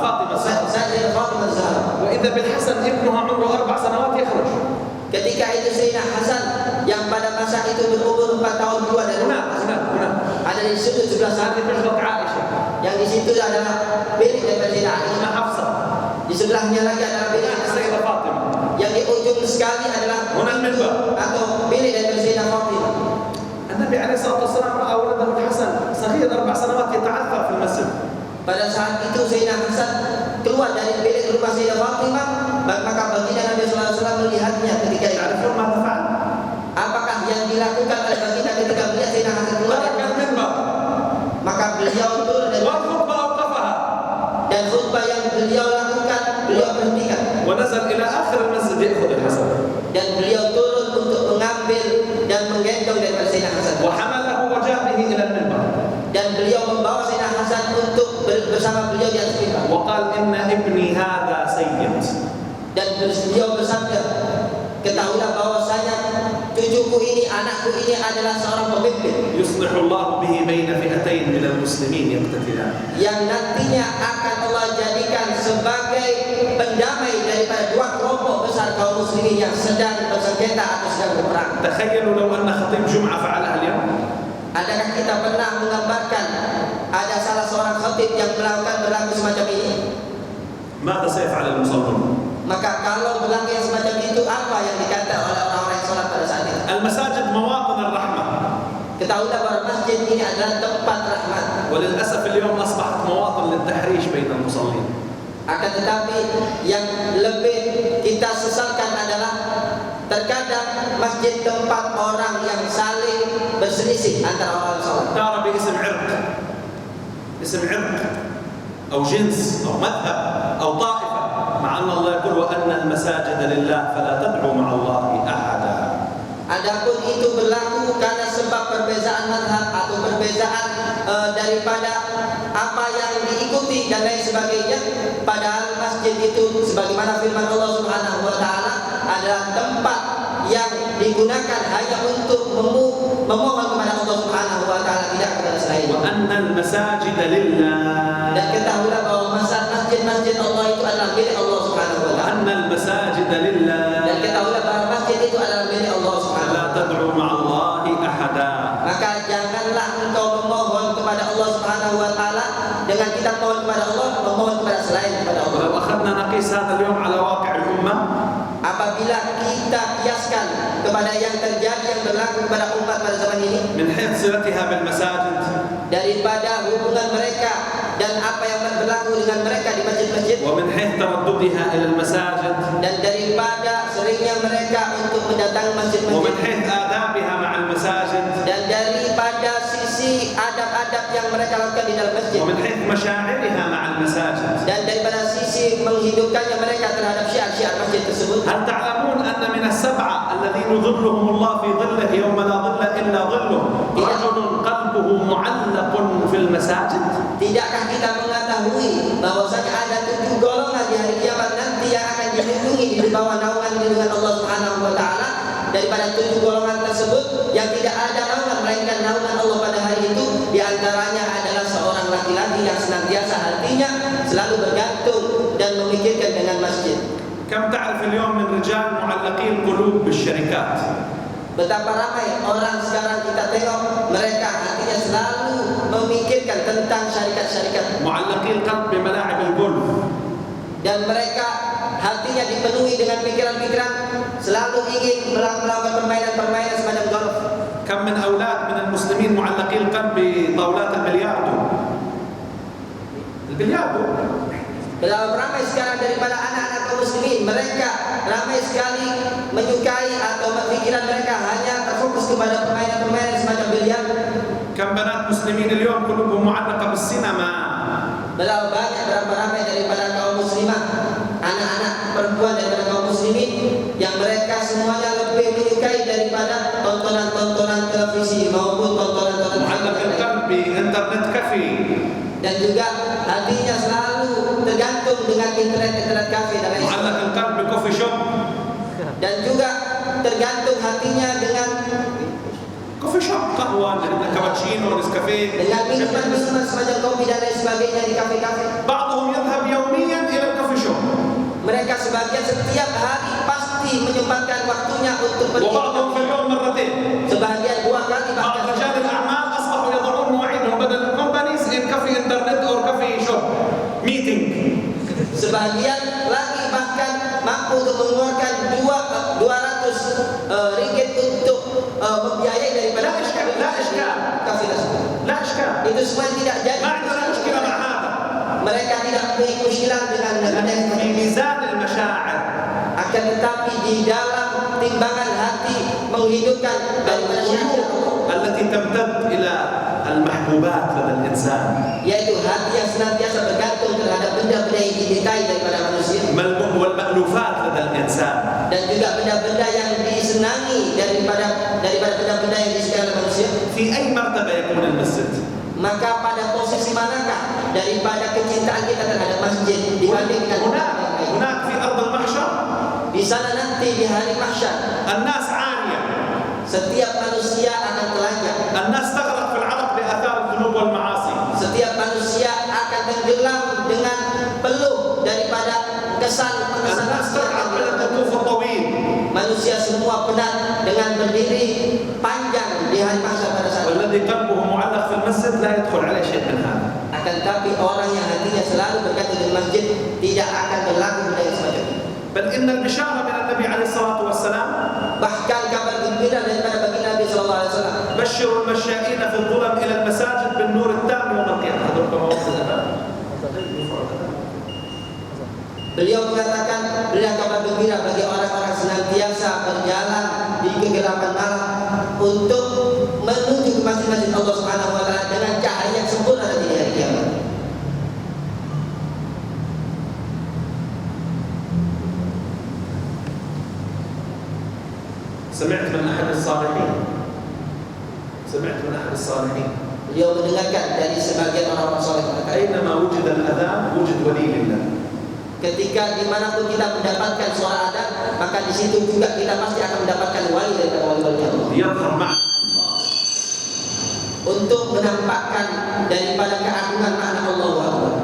Sayyidah Fatimah Zahra. وإذا بالحسن ابنها عمره 4 سنوات يخرج. Ketika itu Sayyidina Hasan yang pada masa itu berumur 4 tahun keluar dari هنا rumah. Ada di sudut sebelah sana. هذه حجرة عائشة. Yang di situ adalah bilik daripada Sayyidah Aisyah. هنا حفصة. Di sebelahnya lagi adalah bilik هناك السيدة فاطمة. yang di ujung sekali adalah هنا المنبر. atau bilik daripada Sayyidah Fatimah. النبي عليه الصلاة والسلام رأى ولده الحسن صغير 4 سنوات يتعثر في المسجد. Pada saat itu Sayyidina Hasan keluar dari bilik rumah Sayyidah Fatimah, maka baginda Nabi SAW melihatnya ketika itu. تعرفون ماذا فعل؟ Apakah yang dilakukan oleh baginda ketika melihat Sayyidina Hasan keluar dari ترك المنبر maka beliau turun dari والخطبة أوقفها dan khutbah yang beliau lakukan beliau berhentikan ونزل إلى آخر المسجد يأخذ الحسن dan beliau turun untuk mengambil dan menggendong daripada Sayyidina Hasan وحمله وجاء به إلى المنبر dan beliau membawa Sayyidina Hasan untuk bersama beliau di atas mimbar وقال إن ابني هذا سيد. dan beliau bersabda, ketahuilah bahwasanya cucuku ini, anakku ini adalah seorang pemimpin يصلح الله به بين فئتين من المسلمين يقتتلان. yang nantinya akan Allah jadikan sebagai pendamai daripada dua kelompok besar kaum muslimin yang sedang bersengketa atau sedang berperang. تخيلوا لو أن خطيب جمعة فعلها اليوم. Adakah kita pernah menggambarkan ada salah seorang khatib yang melakukan berlaku semacam ini? ماذا سيفعل المصلون؟ Maka kalau berlaku yang semacam itu, apa yang dikata oleh orang-orang yang sholat pada saat itu? المساجد مواطن الرحمة. ketahuilah bahwa masjid ini adalah tempat rahmat. وللأسف اليوم أصبحت مواطن للتحريش بين المصلين. Akan tetapi yang lebih kita sesalkan adalah terkadang masjid tempat orang yang saling berselisih antara orang salat. دار باسم عرق، اسم عرق أو جنس أو مذهب أو طائفة، مع أن الله يقول وأن المساجد لله فلا تدعوا مع الله أحدا. Adapun itu berlaku karena sebab perbezaan mazhab atau perbezaan daripada apa yang diikuti dan lain sebagainya. Padahal masjid itu sebagaimana firman Allah Subhanahu wa taala adalah tempat yang digunakan hanya untuk memohon kepada Allah Subhanahu wa taala, tidak kepada selain. وأن المساجد لله. Dan ketahuilah bahwa masjid-masjid Allah itu adalah milik Allah Subhanahu wa taala. وأن المساجد لله. Dan ketahuilah bahwa masjid itu adalah milik Allah Subhanahu wa taala. فلا تدعوا مع الله أحدا. Maka janganlah engkau memohon kepada Allah Subhanahu wa taala dengan kita mohon kepada Allah, memohon kepada selain kepada Allah. ولو أخذنا نقيس هذا اليوم على واقع الأمة، Apabila kita kiaskan kepada yang terjadi yang berlaku kepada umat pada zaman ini, من حيث صلتها بالمساجد daripada hubungan mereka dan apa yang berlaku dengan mereka di masjid-masjid, ومن حيث ترددها إلى المساجد dan daripada seringnya mereka untuk mendatangi ومن masjid-masjid, حيث آدابها مع المساجد dan daripada sisi adab-adab yang mereka lakukan di dalam masjid, ومن حيث مشاعرها مع المساجد. dan daripada sisi menghidupkannya mereka terhadap syiar-syiar masjid tersebut. هل تعلمون أن من السبعة الذين ظلهم الله في ظله يوم لا ظل إلا ظله رجل قلبه معلق في المساجد؟ Tidakkah kita mengetahui bahwasanya ada 7 golongan di hari kiamat nanti yang akan dilindungi di bawah naungan lindungan Allah Subhanahu wa taala? Daripada 7 golongan tersebut yang tidak ada naungan melainkan naungan Allah pada hari itu, di antaranya adalah seorang laki-laki yang senantiasa hatinya selalu bergantung dan memikirkan dengan masjid. كم تعرف اليوم من رجال معلقي القلوب بالشركات؟ Betapa ramai orang sekarang kita tengok mereka hatinya selalu memikirkan tentang syarikat-syarikat, معلقي القلب بملاعب الجولف. dan mereka hatinya dipenuhi dengan pikiran-pikiran selalu ingin melakukan permainan-permainan semacam golf. كم من أولاد من المسلمين معلقي القلب بطاولات البلياردو. البلياردو. Berapa ramai sekarang daripada anak-anak kaum muslimin, mereka ramai sekali menyukai atau pikiran mereka hanya terfokus kepada permainan-permainan semacam biliar. كم بنات مسلمين اليوم قلوبهم معلقة بالسينما. Berapa ramai daripada kaum muslimah, anak-anak perempuan daripada kaum muslimin yang mereka semuanya lebih menyukai daripada tontonan-tontonan televisi maupun tontonan-tontonan معلق القلب بإنترنت كافي. dan juga hatinya selalu tergantung dengan internet kafe dan lain معلق القلب بكوفي شوب. dan juga tergantung hatinya dengan كوفي شوب قهوة كابتشينو نسكافيه. dengan minuman semacam kopi dan lain sebagainya di kafe-kafe. بعضهم يذهب يوميا إلى الكوفي شوب. Mereka sebagian setiap hari pasti menyempatkan waktunya untuk pergi. وبعضهم في اليوم مرتين. Sebagian 2 kali بعض bahkan. رجال الأعمال أصبحوا يضعون مواعيدهم بدل الكومبانيز إن كافي إنترنت أو كافي شوب ميتينج. Sebagian lagi bahkan mampu untuk mengeluarkan 200 ringgit untuk membiayai daripada لا إشكال kafe tersebut. لا إشكال. Itu semua tidak jadi. ما عندنا مشكلة مع هذا. Mereka tidak memiliki muskilan dengan لكن في ميزان المشاعر akan tetapi di dalam timbangan hati menghidupkan daripada syiar التي تمتد إلى المحبوبات لدى الإنسان، yaitu hati yang senantiasa bergantung terhadap benda-benda yang dicintai daripada manusia والمألوفات لدى الإنسان. dan juga benda-benda yang disenangi daripada benda-benda yang disukai oleh manusia. في أي مرتبة يكون المسجد؟ Maka pada posisi manakah daripada kecintaan kita terhadap masjid dibanding dengan هناك في أرض المحشر di sana nanti di hari mahsyar الناس عارية، setiap manusia akan telanjang, الناس تغرق في العرق بآثار الذنوب والمعاصي. setiap manusia akan tenggelam dengan peluh daripada kesan الناس تتعب من الوقوف الطويل. manusia semua penat dengan berdiri panjang di hari mahsyar pada saat itu. والذي قلبه معلق في المسجد لا يدخل عليه شيء من هذا. Akan tapi orang yang hatinya selalu bergantung dengan masjid tidak akan berlaku budaya semacam ini. بل إن البشارة من النبي عليه الصلاة والسلام Bahkan kabar gembira daripada baginda Nabi sallallahu alaihi wasallam. بشر وبشروا المشائين في الظلم إلى المساجد بالنور التام يوم القيامة. هذا كما Beliau mengatakan, berikan kabar gembira bagi orang-orang senantiasa berjalan di kegelapan malam untuk menuju ke masjid-masjid Allah Subhanahu wa taala dengan cahaya yang sempurna nanti di hari kiamat. سمعت من أحد الصالحين Beliau mendengarkan dari sebagian orang-orang saleh mengatakan, أينما وجد الأذان وجد ولي لله. ketika dimanapun kita mendapatkan suara adzan, maka di situ juga kita pasti akan mendapatkan wali dari wali-wali Allah. يظهر معه Untuk menampakkan daripada keagungan makna Allahu Akbar.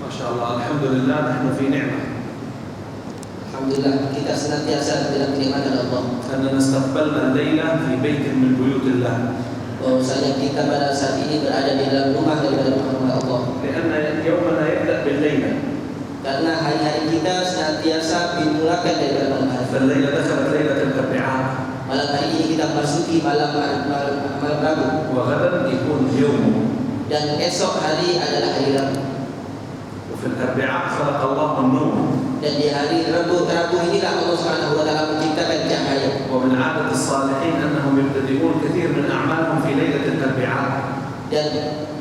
ما شاء الله الحمد لله نحن في نعمة. Alhamdulillah kita senantiasa dalam kenikmatan Allah. أننا استقبلنا الليلة في بيت من بيوت الله. Bahwasanya kita pada saat ini berada di dalam rumah daripada rumah Allah. لأن يومنا يبدأ بالليلة. Karena hari-hari kita senantiasa dimulakan dari malam hari. فالليلة دخلت ليلة الأربعاء. Malam hari ini kita masuki malam Rabu. وغدا يكون يوم. Dan esok hari adalah hari Rabu. وفي الأربعاء خلق الله النور. Dan di hari Rabu inilah Allah Subhanahu wa taala menciptakan cahaya. ومن عادة الصالحين أنهم يبتدئون كثير من أعمالهم في ليلة الأربعاء. Dan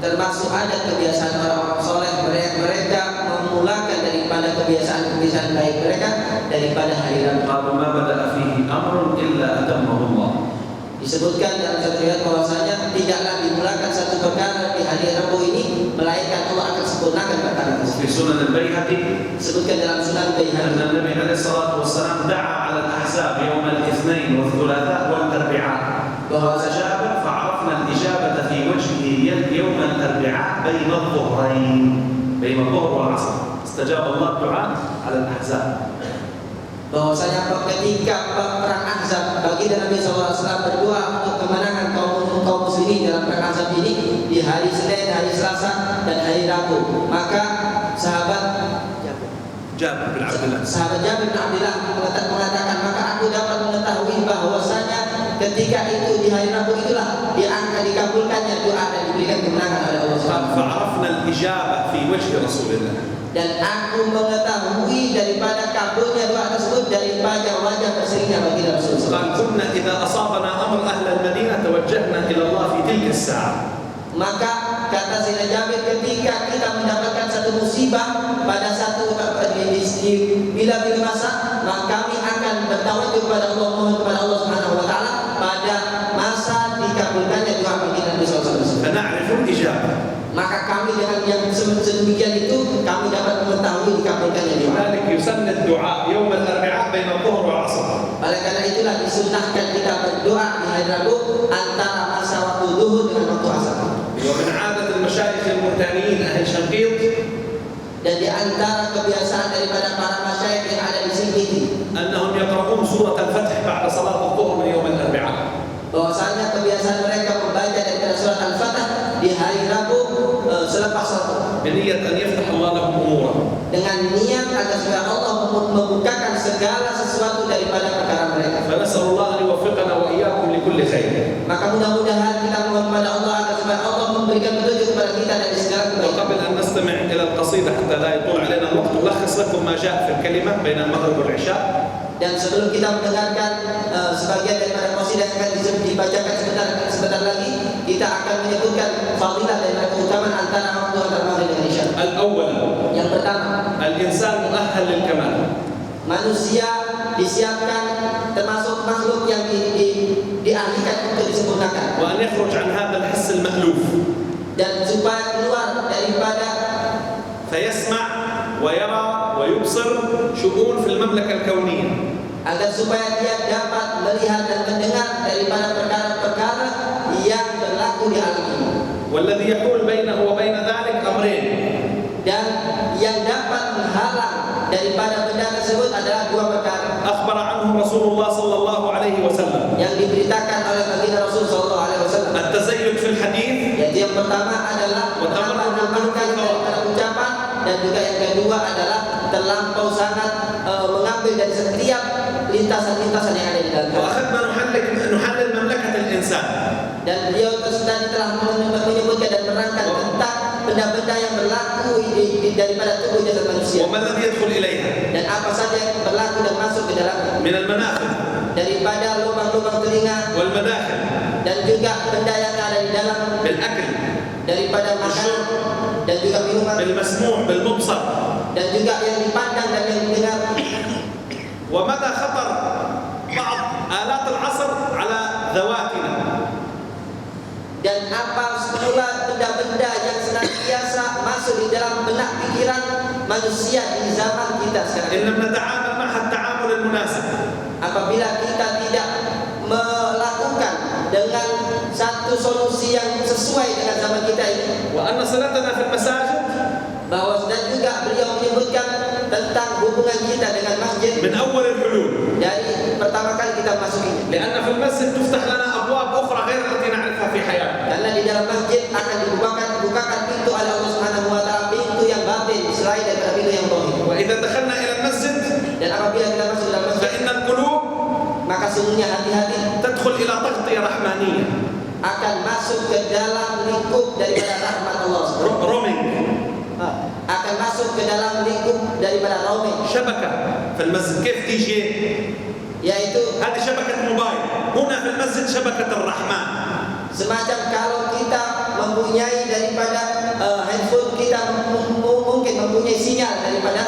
termasuk adat kebiasaan orang-orang soleh, mereka memulakan daripada kebiasaan baik mereka daripada hari Rabu. قالوا ما بدأ فيه أمر إلا أتمه الله. Disebutkan dalam satu riwayat bahwasanya tidaklah dimulakan satu perkara di hari Rabu ini melainkan Allah akan sempurnakan perkara في tersebut. سنن البيهقي Disebutkan dalam Sunan أن Baihaqi النبي عليه الصلاة والسلام دعا على الأحزاب يوم الاثنين والثلاثاء والأربعاء. فأجاب فعرفنا الإجابة في وجهه يوم الأربعاء بين الظهرين، بين الظهر والعصر. استجاب الله الدعاء على الأحزاب. bahwasanya ketika perang Ahzab baginda Nabi SAW berdoa untuk kemenangan kaum muslimin dalam perang Ahzab ini di hari Senin, hari Selasa dan hari Rabu. Maka sahabat Jabir bin Abdullah mengatakan, maka aku dapat mengetahui bahwasanya ketika itu di hari Rabu itulah diangkat dikabulkannya doa dan diberikan kemenangan oleh Allah SWT. فعرفنا الإجابة في وجه رسول الله. Dan aku mengetahui daripada kabulnya doa tersebut daripada wajah berserinya baginda Rasulullah. قال كنا إذا أصابنا أمر أهل المدينة توجهنا إلى الله في تلك الساعة. Maka kata Sayyidina Jabir, ketika kita mendapatkan satu musibah pada satu bila masa, maka kami akan bertawajud kepada Allah, mohon kepada Allah Subhanahu wa taala pada masa dikabulkannya doa baginda Nabi sallallahu alaihi wasallam. فنعرف الإجابة. Maka kami dengan yang sedemikian itu kami dapat mengetahui dikabulkannya doa. لذلك يسن الدعاء يوم الأربعاء بين الظهر والعصر. Oleh karena itulah disunnahkan kita berdoa di hari Rabu antara masa waktu zuhur dengan waktu asar. ومن عادة المشايخ المرتانيين أهل شنقيط Dan di antara kebiasaan daripada para masyayikh yang ada di sini أنهم يقرؤون سورة الفتح بعد صلاة الظهر من يوم الأربعاء. bahwasanya kebiasaan mereka membaca daripada surat Al-Fatah di hari Rabu selepas salat بنية أن يفتح الله لهم أمورا. dengan niat agar supaya Allah membukakan segala sesuatu daripada perkara mereka. فنسأل الله أن يوفقنا وإياكم لكل خير. Maka mudah-mudahan kita mohon kepada Allah agar supaya Allah memberikan petunjuk kepada kita dari segala kebaikan. وقبل أن نستمع إلى القصيدة حتى لا يطول علينا الوقت ألخص لكم ما جاء في الكلمة بين المغرب والعشاء. Dan sebelum kita mendengarkan sebagian daripada qasidah yang akan dibacakan sebentar lagi, kita akan menyebutkan fadilah dan keutamaan antara waktu antara maghrib dan isya. الأول Yang pertama, الإنسان مؤهل للكمال. manusia disiapkan termasuk makhluk yang diahlikan untuk disempurnakan. وأن يخرج عن هذا الحس المألوف. Dan supaya keluar daripada فيسمع ويرى ويبصر شؤون في المملكة الكونية. agar supaya dia dapat melihat dan mendengar daripada perkara-perkara yang berlaku di alam ini. والذي يحول بينه وبين ذلك أمرين. Dan yang dapat menghalang daripada benda tersebut adalah dua perkara. أخبر عنهم رسول الله صلى الله عليه وسلم. Yang diberitakan oleh baginda Rasul sallallahu alaihi wasallam. التزيد في الحديث. Yaitu yang pertama adalah menambahkan daripada ucapan, dan juga yang kedua adalah terlampau sangat mengambil dari setiap lintasan-lintasan yang ada di dalam. وأخذنا نحلل مملكة الإنسان. Dan beliau tadi telah menyebutkan dan menerangkan tentang benda-benda yang berlaku daripada tubuh jasad manusia. وما الذي يدخل إليها؟ Dan apa saja yang berlaku dan masuk ke dalamnya. من المنافذ Daripada lubang-lubang telinga والمداخل. dan juga benda yang ada di dalam, بالأكل. daripada makanan dan juga minuman, بالمسموع بالمبصر. dan juga yang dipandang dan yang didengar. ومدى خطر بعض آلات العصر على ذواتنا. Dan apa semula benda-benda yang senantiasa masuk di dalam benak pikiran manusia di zaman kita sekarang. إن لم نتعامل معها التعامل المناسب. Apabila kita tidak melakukan dengan satu solusi yang sesuai dengan zaman kita ini, وأن صلاتنا في المساجد bahwa dan juga beliau menyebutkan tentang hubungan kita dengan masjid من أول الحلول. dari pertama kali kita masukinya. لأن في المسجد تفتح لنا أبواب أخرى غير التي نعرفها في حياتنا. Karena di dalam masjid akan dibukakan pintu oleh Allah Subhanahu wa taala, pintu yang batin selain daripada pintu yang zahir. وإذا دخلنا إلى المسجد Dan apabila kita masuk dalam masjid, فإن القلوب maka sungguhnya hati-hati تدخل إلى تغطية رحمانية. akan masuk ke dalam lingkup daripada rahmat Allah. رومينج. Akan masuk ke dalam lingkup daripada roaming, شبكة في المسجد. كيف تيجي؟ yaitu هذه شبكة موبايل. هنا في المسجد شبكة الرحمن. semacam kalau kita mempunyai daripada handphone kita mungkin mempunyai sinyal daripada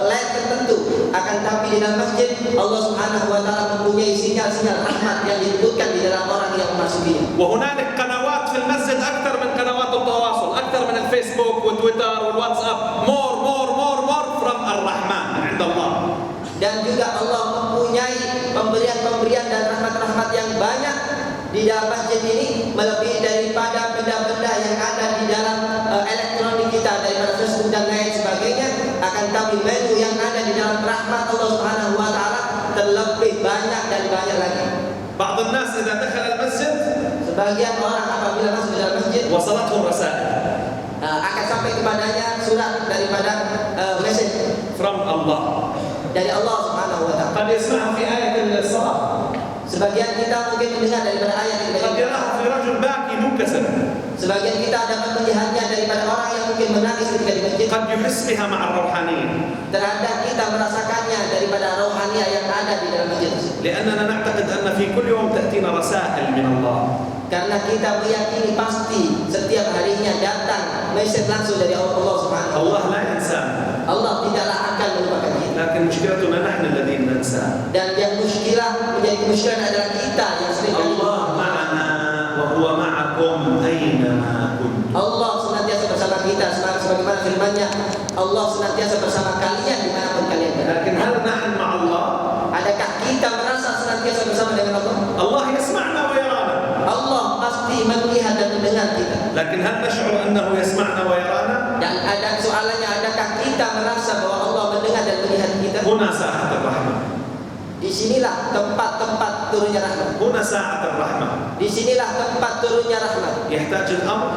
line tertentu, akan tapi di dalam masjid Allah Subhanahu wa taala mempunyai sinyal-sinyal rahmat yang disebutkan di dalam orang yang memasukinya. وهنالك قنوات في المسجد أكثر من قنوات التواصل، أكثر من الفيسبوك والتويتر والواتساب. مور from الرحمن عند الله. Dan juga Allah mempunyai pemberian-pemberian dan rahmat-rahmat yang banyak di dalam masjid ini, melebihi daripada benda-benda yang ada di dalam elektronik kita daripada Facebook dan lain sebagainya. Akan tapi menu yang ada di dalam rahmat Allah Subhanahu wa taala terlebih banyak dan banyak lagi. بعض الناس إذا دخل المسجد Sebagian orang apabila masuk ke dalam masjid وصلتهم رسائل akan sampai kepadanya surat daripada message from Allah. dari Allah Subhanahu wa taala. قد يسمعها في آية الصلاة. Sebagian kita mungkin mendengar daripada ayat yang قد يراها في رجل باكي منكسر. Sebagian kita dapat melihatnya daripada orang yang mungkin menangis ketika di masjid. قد يحس بها مع الروحانيين. Terhadap kita merasakannya daripada rohaniah yang ada di dalam masjid. لأننا نعتقد أن في كل يوم تأتينا رسائل من الله. Karena kita meyakini pasti setiap harinya datang message langsung dari Allah Subhanahu wa taala. الله لا ينسانا. Allah tidaklah akan melupakan kita. لكن مشكلتنا نحن الذين ننسى. Dan yang menjadi kemusyrikan adalah kita yang sering kali الله معنا وهو معكم أينما كنتم. Allah senantiasa bersama kita, sebagaimana firman-Nya, Allah senantiasa bersama kalian dimanapun kalian berada. لكن هل نحن مع الله؟ Adakah kita merasa senantiasa bersama dengan Allah? الله يسمعنا ويرانا. Allah pasti melihat dan mendengar kita. لكن هل نشعر أنه يسمعنا ويرانا؟ Dan ada soalannya, adakah kita merasa bahwa Allah mendengar dan melihat kita? هنا ساعة الرحمة. Disinilah tempat-tempat turunnya rahmat. هنا ساعة الرحمة. Disinilah tempat turunnya rahmat. يحتاج الأمر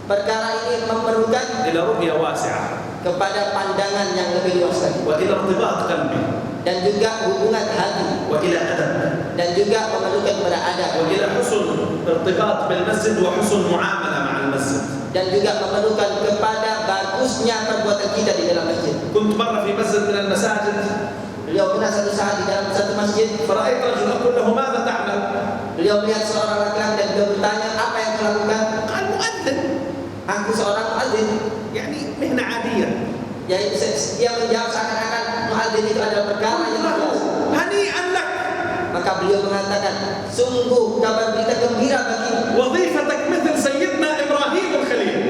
Perkara ini memerlukan إلى رؤية واسعة kepada pandangan yang lebih luas lagi, وإلى ارتباط قلبي dan juga hubungan hati, وإلى أدب dan juga memerlukan kepada adab, وإلى حسن ارتباط بالمسجد وحسن معاملة مع المسجد. dan juga memerlukan kepada bagusnya perbuatan kita di dalam masjid. كنت مرة في مسجد من المساجد Beliau pernah satu saat di dalam satu masjid, فرأيت رجل أقول له ماذا تعمل؟ beliau melihat seorang laki-laki dan beliau bertanya, apa yang kau lakukan? قال مؤذن. Aku seorang muadzin. يعني مهنة عادية. Jadi dia menjawab seakan-akan muadzin itu adalah perkara yang biasa. هنيئا لك. Maka beliau mengatakan, sungguh kabar berita gembira bagimu. وظيفتك مثل سيدنا إبراهيم الخليل.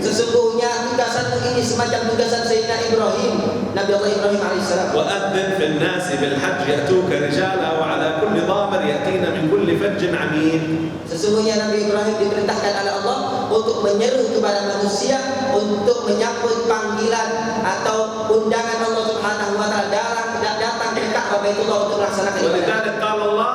Sesungguhnya tugasanmu ini semacam tugasan Sayyidina Ibrahim, Nabi Allah Ibrahim alaihissalam. وأذن في الناس بالحج يأتوك رجالا وعلى كل ضامر يأتينا من كل فج عميق. Sesungguhnya Nabi Ibrahim diperintahkan oleh Allah untuk menyeru kepada manusia untuk menyambut panggilan atau undangan Allah Subhanahu wa taala datang ke Ka'bah Baitullah untuk melaksanakan ibadah. ولذلك قال الله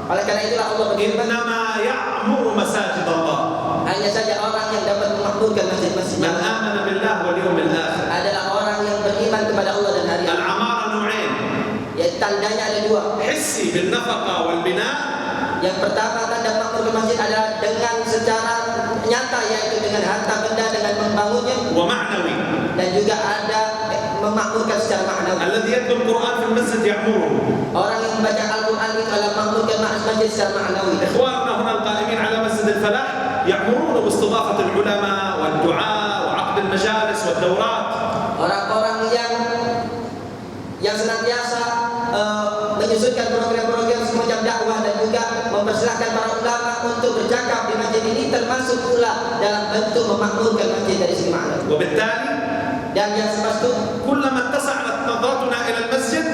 Oleh karena itulah Allah berfirman, إنما يعمر مساجد الله hanya saja orang yang dapat memakmurkan masjid-masjid من آمن بالله واليوم الآخر. adalah orang yang beriman kepada Allah dan hari akhir. العمارة نوعين، Ya, tandanya ada dua. حسي بالنفقة والبناء، Yang pertama, tanda makmur ke masjid adalah dengan secara nyata, yaitu dengan harta benda, dengan membangunnya, ومعنوي. dan juga ada memakmurkan secara maknawi. الذي يتلو القرآن في المسجد يعمره. Orang yang membaca Al-Quran itu adalah memakmurkan masjid secara maknawi. إخواننا هنا القائمين على مسجد الفلاح يأمرون باستضافة العلماء والدعاء وعقد المجالس والدورات. Orang-orang yang senantiasa menyusunkan program-program semacam dakwah dan juga mempersilahkan para ulama untuk bercakap di masjid ini termasuk pula dalam bentuk memakmurkan masjid dari segi makna. وبالتالي Dan yang sepastu, كلما اتسعت نظرتنا إلى المسجد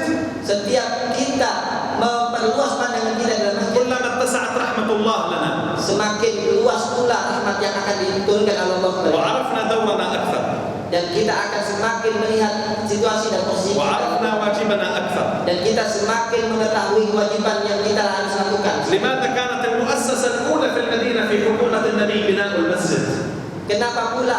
setiap kita memperluas pandangan kita dalam masjid, كلما اتسعت رحمة الله لنا semakin luas pula rahmat yang akan diturunkan oleh Allah kepada kita. وعرفنا دورنا أكثر. Dan dan kita akan semakin melihat situasi dan posisi kita, وعرفنا واجبنا أكثر. dan kita semakin mengetahui kewajiban yang kita harus lakukan. لماذا كانت المؤسسة الأولى في المدينة في حكومة النبي بناء المسجد؟ Kenapa pula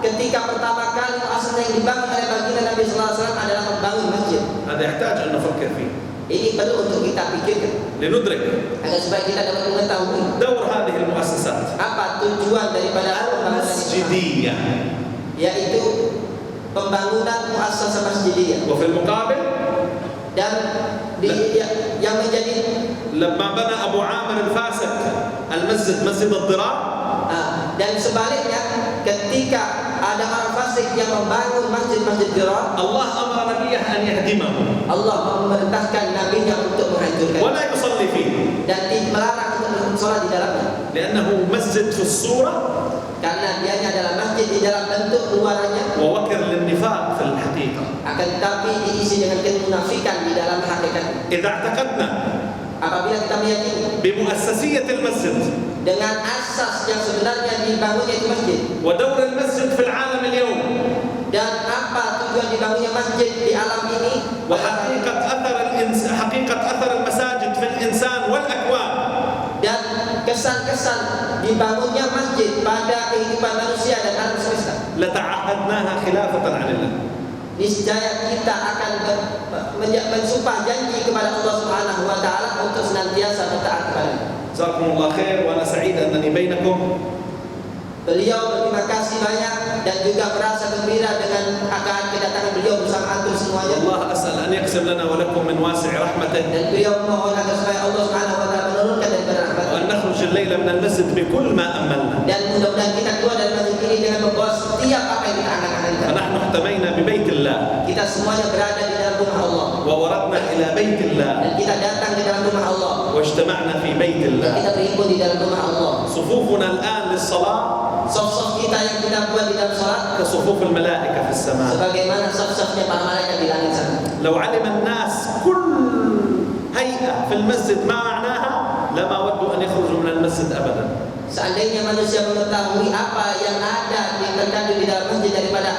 ketika pertama kali muasasah yang dibangun oleh baginda Nabi sallallahu alaihi wasallam adalah membangun masjid? هذا يحتاج أن نفكر فيه Ini perlu untuk kita pikirkan لندرك agar supaya kita dapat mengetahui دور هذه المؤسسات apa tujuan daripada pembangunan ini, المسجدية. yaitu pembangunan muasasah masjidiyah. وفي المقابل Dan yang menjadi لما بنى أبو عامر الفاسق المسجد مسجد الضرار، dan sebaliknya ketika ada orang fasik yang membangun masjid-masjid dirar, الله أمر نبيه أن يهدمه Allah memerintahkan nabinya untuk menghancurkan ولا يصلي فيه dan melarang untuk sholat di dalamnya, لأنه مسجد في الصورة karena dianya adalah masjid di dalam bentuk luarannya, ووكر للنفاق في الحقيقة. akan tetapi diisi dengan kemunafikan di dalam hakikat. إذا اعتقدنا Apabila kita meyakini بمؤسسية المسجد dengan asas yang sebenarnya dibangunnya itu masjid, ودور المسجد في العالم اليوم dan apa tujuan dibangunnya masjid di alam ini, حقيقة أثر المساجد في الإنسان والأكوان، dan kesan-kesan dibangunnya masjid pada kehidupan manusia dan alam semesta, لتعهدناها خلافة عن الله. niscaya kita akan mensumpah janji kepada Allah Subhanahu wa taala untuk senantiasa bertaat kepada-Nya. جزاكم الله خير وأنا سعيد أنني بينكم. Beliau berterima kasih banyak dan juga merasa gembira dengan akan kedatangan beliau bersama antum semuanya. الله أسأل أن يقسم لنا ولكم من واسع رحمته، Dan beliau memohon agar supaya Allah Subhanahu wa taala menurunkan daripada rahmat. وأن نخرج الليلة من المسجد بكل ما أملنا. Dan mudah-mudahan kita keluar dari masjid ini dengan membawa setiap apa yang kita angan-angankan. فنحن احتمينا ببيت الله Kita semuanya berada di dalam rumah Allah, ووردنا إلى بيت الله dan kita datang di dalam rumah Allah, واجتمعنا في بيت dan الله. kita berhimpun di dalam rumah Allah. صفوفنا الآن للصلاة Saf-saf kita yang kita buat di dalam salat كصفوف الملائكة في السماء. sebagaimana saf-safnya para malaikat di langit sana. لو علم الناس كل هيئة في المسجد ما معناها لما ودوا أن يخرجوا من المسجد أبدا. Seandainya manusia mengetahui apa yang ada yang terkandung di dalam masjid daripada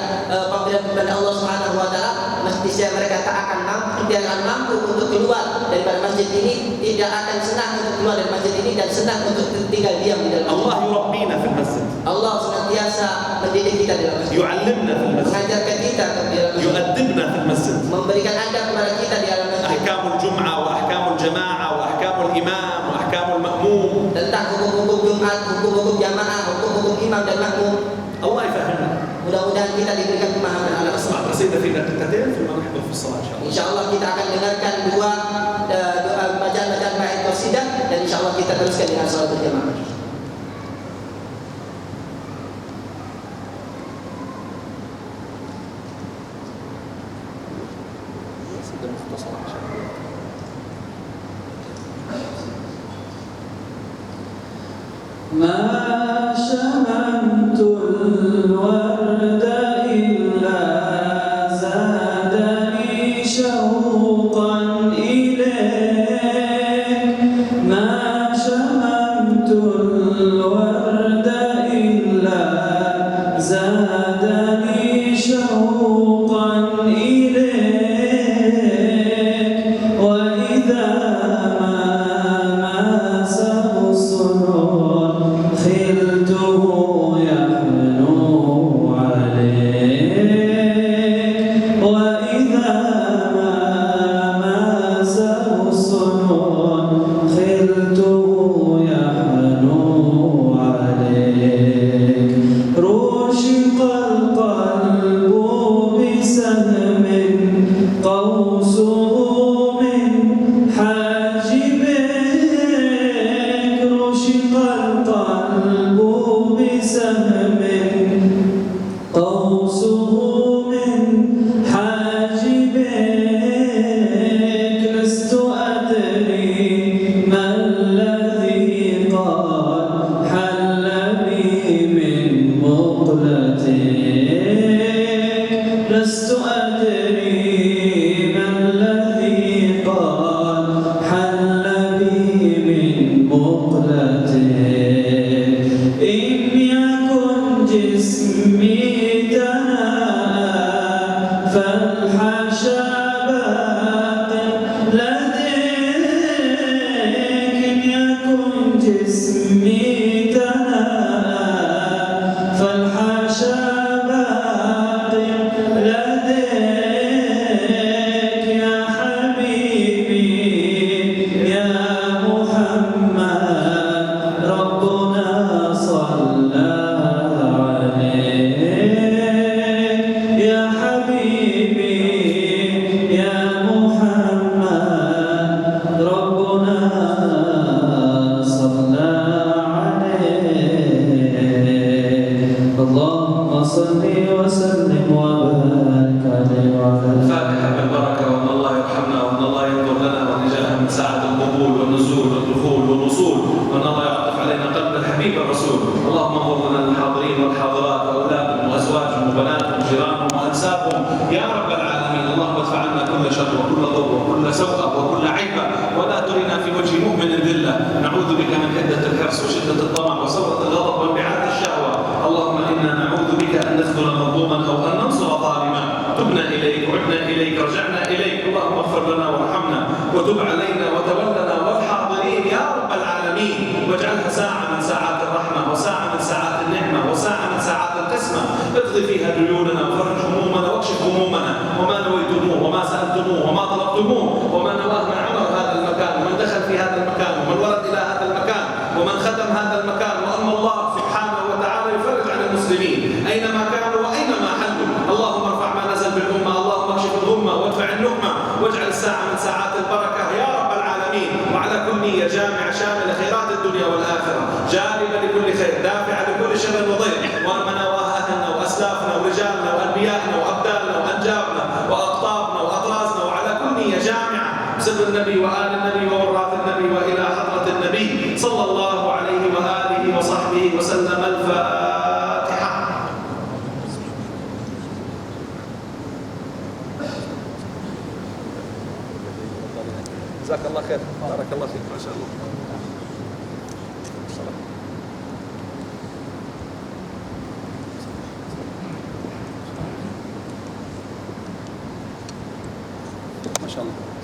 pemberian Allah Subhanahu wa taala, mesti mereka tidak akan mampu untuk keluar daripada masjid ini, tidak akan senang untuk keluar dari masjid ini dan senang untuk tinggal diam di dalam masjid. الله يربينا في المسجد، Allah senantiasa mendidik kita di dalam masjid, يعلمنا في المسجد، mengajarkan kita di dalam masjid, يؤدبنا في المسجد. memberikan adab kepada kita di dalam masjid, أحكام الجمعة وأحكام الجماعة وأحكام الإمام وأحكام المأموم. tentang hukum-hukum Jumat, hukum-hukum jamaah, hukum-hukum imam dan makmum. الله يفهمنا. Mudah-mudahan kita diberikan pemahaman أنا alam. أسمع قصيدة في دقيقتين ثم نحضر في الصلاة إن شاء الله. InsyaAllah kita akan dengarkan dua bacaan-bacaan bait qasidah dan insyaallah kita teruskan dengan salat berjamaah. ما شممت الورد إلا زادني شوقا إليك، ما شممت الورد إلا زادني شوقا إليك، وإذا ما ماسه السرور خلته يحنو فالحاشا باق لديك إن يكن جسمي تناء فالحاشا باق لديك يا حبيبي يا محمد ربنا صلى عليك يا حبيبي يا محمد ربنا صلى عليك اللهم صل وسلم وبارك عليه وعلى آله. الفاتحة بالبركة، وأن الله يرحمنا، وأن الله ينظر لنا ونجاح من ساعة القبول والنزول والدخول والوصول، وأن الله يعطف علينا قلب الحبيب الرسول. اللهم انظر لنا للحاضرين والحاضرات وأولادهم وأزواجهم وبناتهم وجيرانهم وأنسابهم يا رب العالمين. اللهم ادفع عنا كل شر وكل ضر وكل سوء وكل عيبة، ولا ترنا في وجه مؤمن ذلة. نعوذ بك من حدة الحرص وشدة الطمع وسوءة الغضب وانبعاث الشهوة. اللهم إنا نعوذ بك أن نخذل مظلوما أو أن ننصر ظالما. تبنا إليك وعدنا إليك رجعنا إليك. اللهم اغفر لنا وارحمنا وتب علينا وتولنا والحاضرين يا رب العالمين، واجعلها ساعة من ساعات الرحمة وساعة من ساعات النعمة وساعة من ساعات القسمة. اقضي فيها ديوننا وفرج همومنا واكشف همومنا، وما نويتموه وما سألتموه وما طلبتموه وما نواه من عمر هذا المكان ومن دخل في هذا المكان ومن ورد إلى هذا المكان ومن خدم هذا المكان. وأما الله سبحانه وتعالى يفرج عن المسلمين أينما كانوا وأينما حلوا. اللهم ارفع ما نزل بالأمة، اللهم اكشف الغمة وادفع النقمة، واجعل الساعة من ساعات البركة يا رب العالمين. وعلى كل نية جامعة شاملة خيرات الدنيا والآخرة، جالبة لكل خير دافعة لكل شر وضيق، وأمنا وأهلنا وأسلافنا ورجالنا وأنبيائنا وأبدالنا وأنجابنا وأقطابنا وأطرازنا، وعلى كل نية جامعة بسر النبي وآل النبي ووراث النبي وإلى حضرة النبي صلى الله عليه وآله وصحبه وسلم. الفاتحة. جزاك الله خير، بارك الله فيك، ما شاء الله.